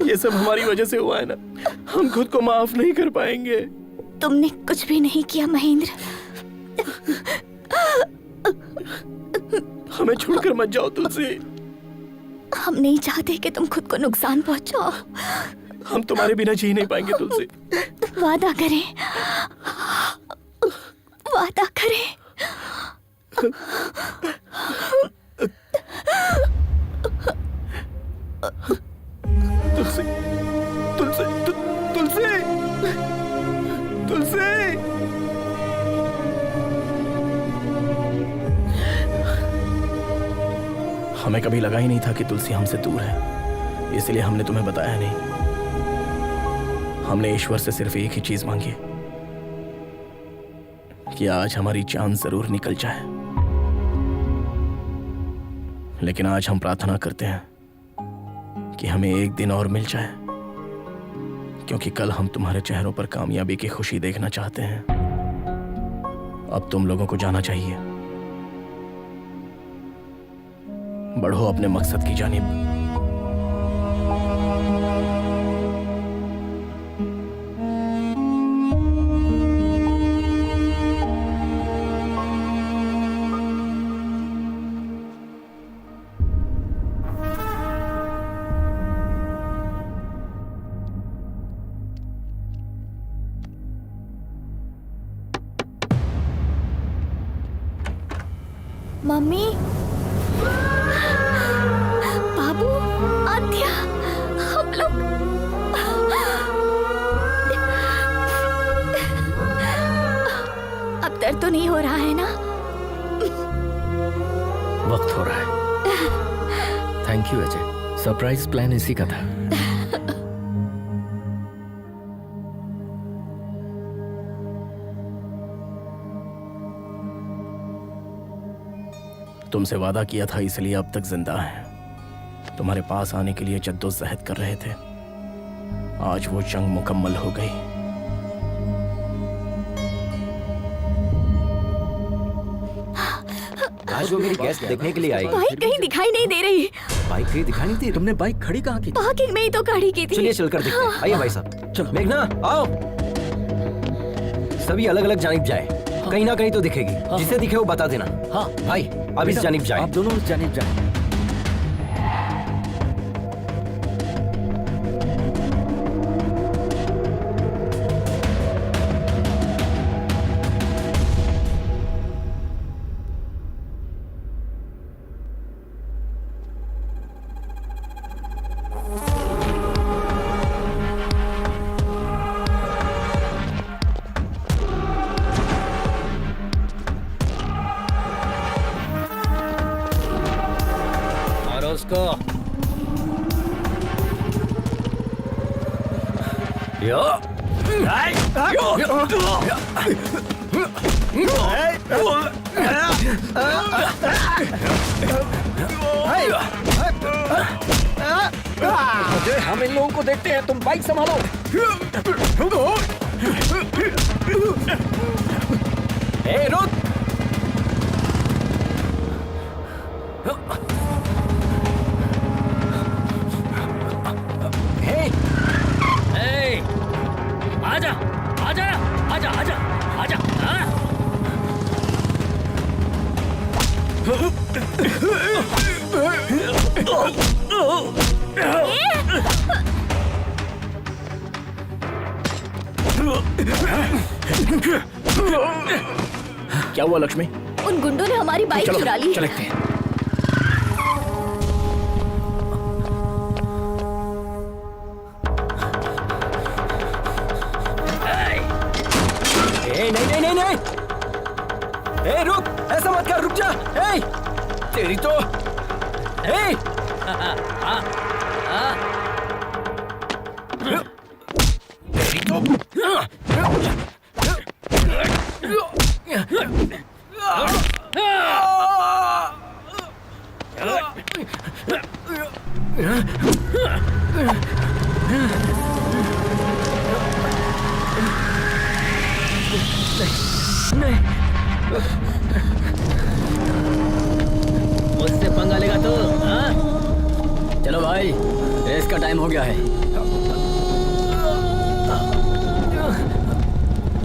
ये सब हमारी वजह से हुआ है ना, हम खुद को माफ नहीं कर पाएंगे। तुमने कुछ भी नहीं किया महेंद्र। हमें छोड़कर मत जाओ तुलसी। हम नहीं चाहते कि तुम खुद को नुकसान पहुंचाओ। हम तुम्हारे बिना जी नहीं पाएंगे तुलसी। वादा करें, वादा करें। तुलसी तुलसी तुलसी तुलसी हमें कभी लगा ही नहीं था कि तुलसी हमसे दूर है, इसलिए हमने तुम्हें बताया नहीं। हमने ईश्वर से सिर्फ एक ही चीज मांगी कि आज हमारी जान जरूर निकल जाए, लेकिन आज हम प्रार्थना करते हैं कि हमें एक दिन और मिल जाए, क्योंकि कल हम तुम्हारे चेहरों पर कामयाबी की खुशी देखना चाहते हैं। अब तुम लोगों को जाना चाहिए। बढ़ो अपने मकसद की जानिब। मम्मी, बाबू, आद्या, हम लोग अब दर्द तो नहीं हो रहा है ना? वक्त हो रहा है। Thank you Ajay, surprise plan इसी का था। तुमसे वादा किया था, इसलिए अब तक जिंदा है। तुम्हारे पास आने के लिए जद्दोजहद कर रहे थे। आज वो जंग मुकम्मल हो गई। आज वो मेरी गेस्ट देखने के लिए आई। बाइक कहीं दिखाई नहीं दे रही। बाइक कहीं दिखाई नहीं दी। तुमने बाइक खड़ी कहाँ की? पार्किंग में ही तो खड़ी की थी। चलिए चलकर देखते हैं। आइए भाई साहब। चलो। मेघना आओ। सभी अलग अलग जानिब जाए, कहीं ना कहीं तो दिखेगी। जिसे दिखे वो बता देना। हाँ भाई अब इस जानिब जाए। आप दोनों उस जानिब जाए। उसको हम इन लोगों को देखते हैं, तुम बाइक संभालो। रुक। आजा आजा आजा आजा आजा। क्या हुआ लक्ष्मी? उन गुंडों ने हमारी बाइक चुरा ली। चलते हैं। हे! मुझसे पंगा लेगा तो हाँ? चलो भाई, रेस का टाइम हो गया है।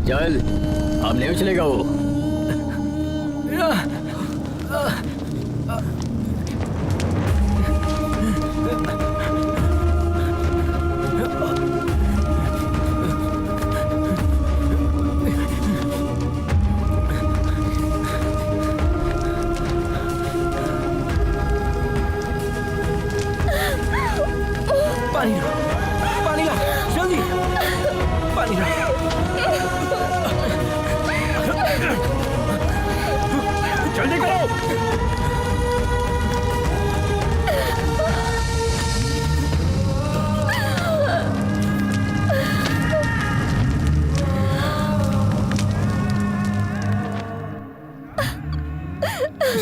चल, अब नहीं चलेगा वो। पानी ला, पानी ला, जल्दी पानी ला। जल्दी करो।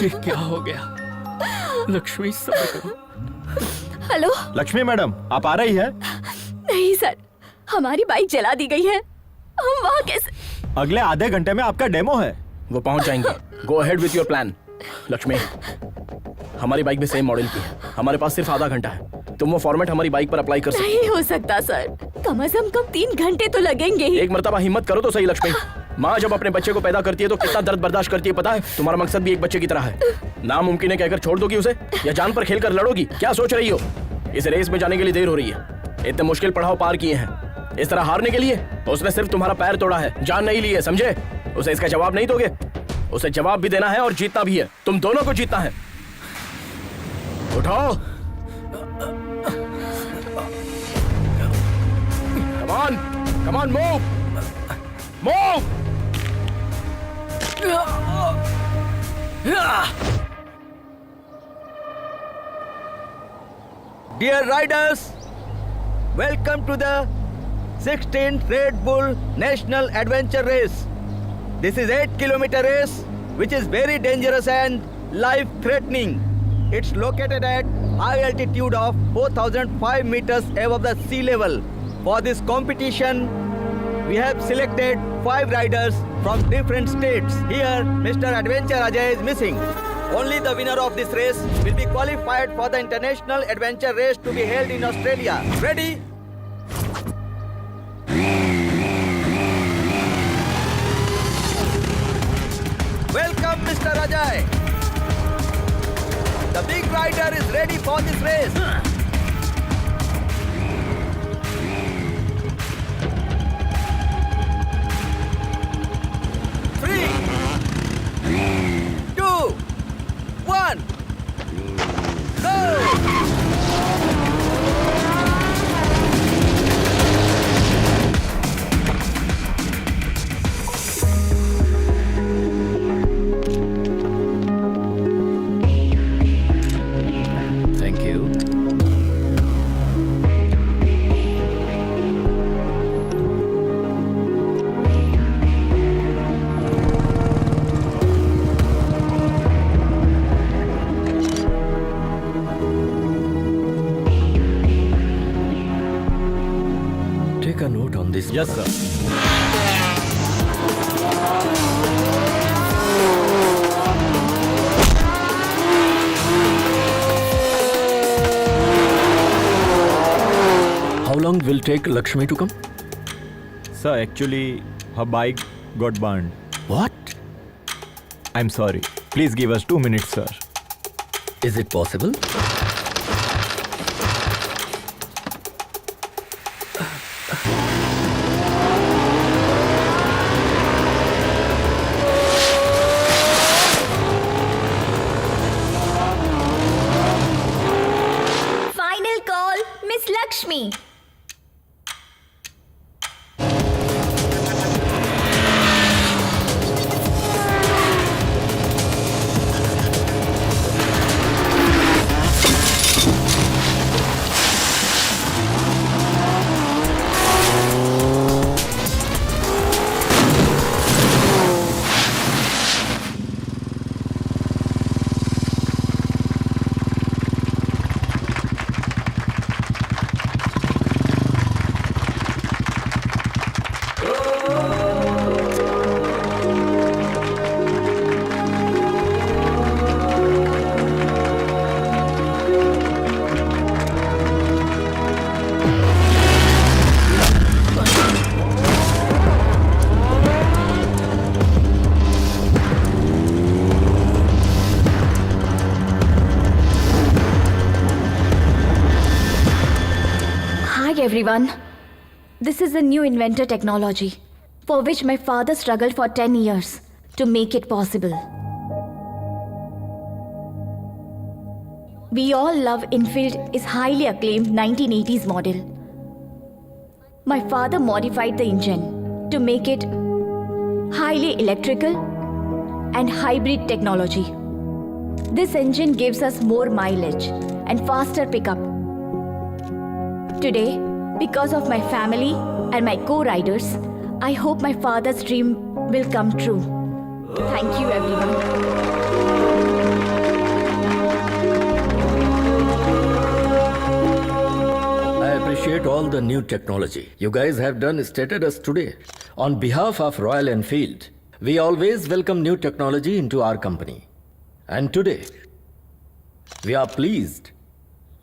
ये क्या हो गया? लक्ष्मी सब्र करो। हेलो। लक्ष्मी मैडम, आप आ रही है? नहीं सर, हमारी बाइक जला दी गई है। हम वहाँ कैसे? अगले आधे घंटे में आपका डेमो है। वो पहुंच जाएंगे। Go ahead with your plan. Lakshmi, हमारी बाइक भी सेम मॉडल की है। हमारे पास सिर्फ आधा घंटा है। तुम वो फॉर्मेट हमारी बाइक पर अप्लाई कर सकते नहीं हो सकता सर, कम से कम 3 घंटे तो लगेंगे ही। एक मर्तबा हिम्मत करो तो सही लक्ष्मी। माँ जब अपने बच्चे को पैदा करती है तो कितना दर्द बर्दाश्त करती है पता है? तुम्हारा मकसद भी एक बच्चे की तरह है। नामुमकिन है कहकर छोड़ दोगी उसे, या जान पर खेलकर लड़ोगी? क्या सोच रही हो? इस रेस में जाने के लिए देर हो रही है। इतने मुश्किल पड़ाव पार किए हैं, इस तरह हारने के लिए? उसने सिर्फ तुम्हारा पैर तोड़ा है, जान नहीं ली है, समझे? उसे इसका जवाब नहीं दोगे? उसे जवाब भी देना है और जीतना भी है। तुम दोनों को जीतना है। उठाओ, come on, come on, move, move. Dear riders, welcome to the 16th Red Bull National Adventure Race. This is 8-kilometer race which is very dangerous and life-threatening. It's located at high altitude of 4,005 meters above the sea level. For this competition, we have selected 5 riders from different states. Here, Mr. Adventure Ajay is missing. Only the winner of this race will be qualified for the International Adventure Race to be held in Australia. Ready? Welcome, Mr. Ajay. The big rider is ready for this race. Three, 2, 1, go! Thank you. Take a note on this. Yes sir. How long will take Lakshmi to come? Sir, actually, her bike got burned. What? I'm sorry. Please give us 2 minutes, sir. Is it possible? Final call, Miss Lakshmi. everyone. This is a new inventor technology for which my father struggled for 10 years to make it possible. We all love Enfield is highly acclaimed 1980s model. My father modified the engine to make it highly electrical and hybrid technology. This engine gives us more mileage and faster pickup. Today, because of my family and my co-riders, I hope my father's dream will come true. Thank you, everyone. I appreciate all the new technology you guys have done stated us today. On behalf of Royal Enfield, we always welcome new technology into our company. And today, we are pleased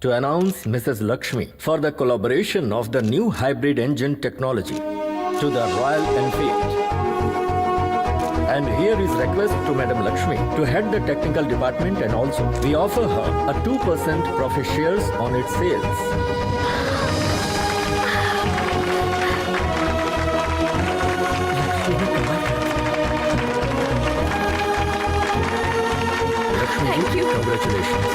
to announce Mrs. Lakshmi for the collaboration of the new hybrid engine technology to the Royal Enfield. And here is request to Madam Lakshmi to head the technical department, and also we offer her a 2% profit shares on its sales. Thank you. Congratulations.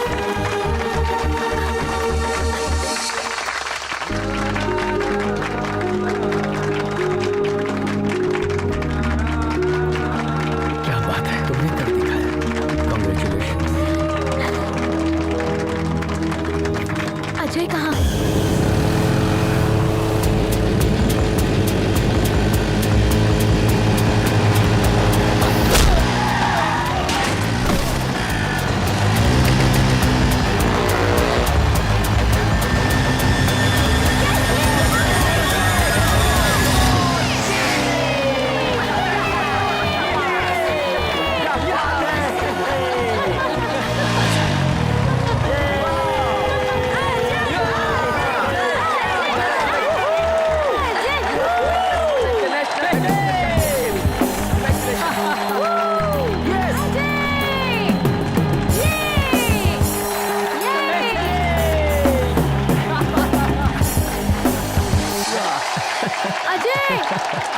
क्या बात है, तुमने कर दिखाया। Congratulations. Ajay कहाँ?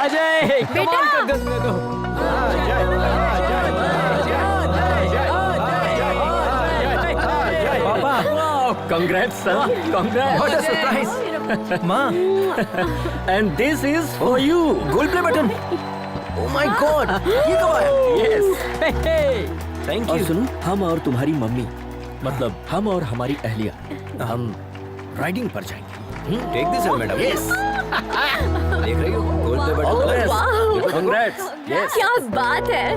अजय कमाल कर दिया तुमने तो। Papa, congrats, son. Congrats. What a surprise. माँ, And this is for you. Goal play button. Oh my God, ये कब आया? Yes. Thank और you. सुनो, हम और तुम्हारी मम्मी, मतलब हम और हमारी अहलिया, हम राइडिंग पर जाएंगे। Take this madam. Yes. देख रही हो gold play All the button. best. वाह! Congrats. Yes. क्या बात है?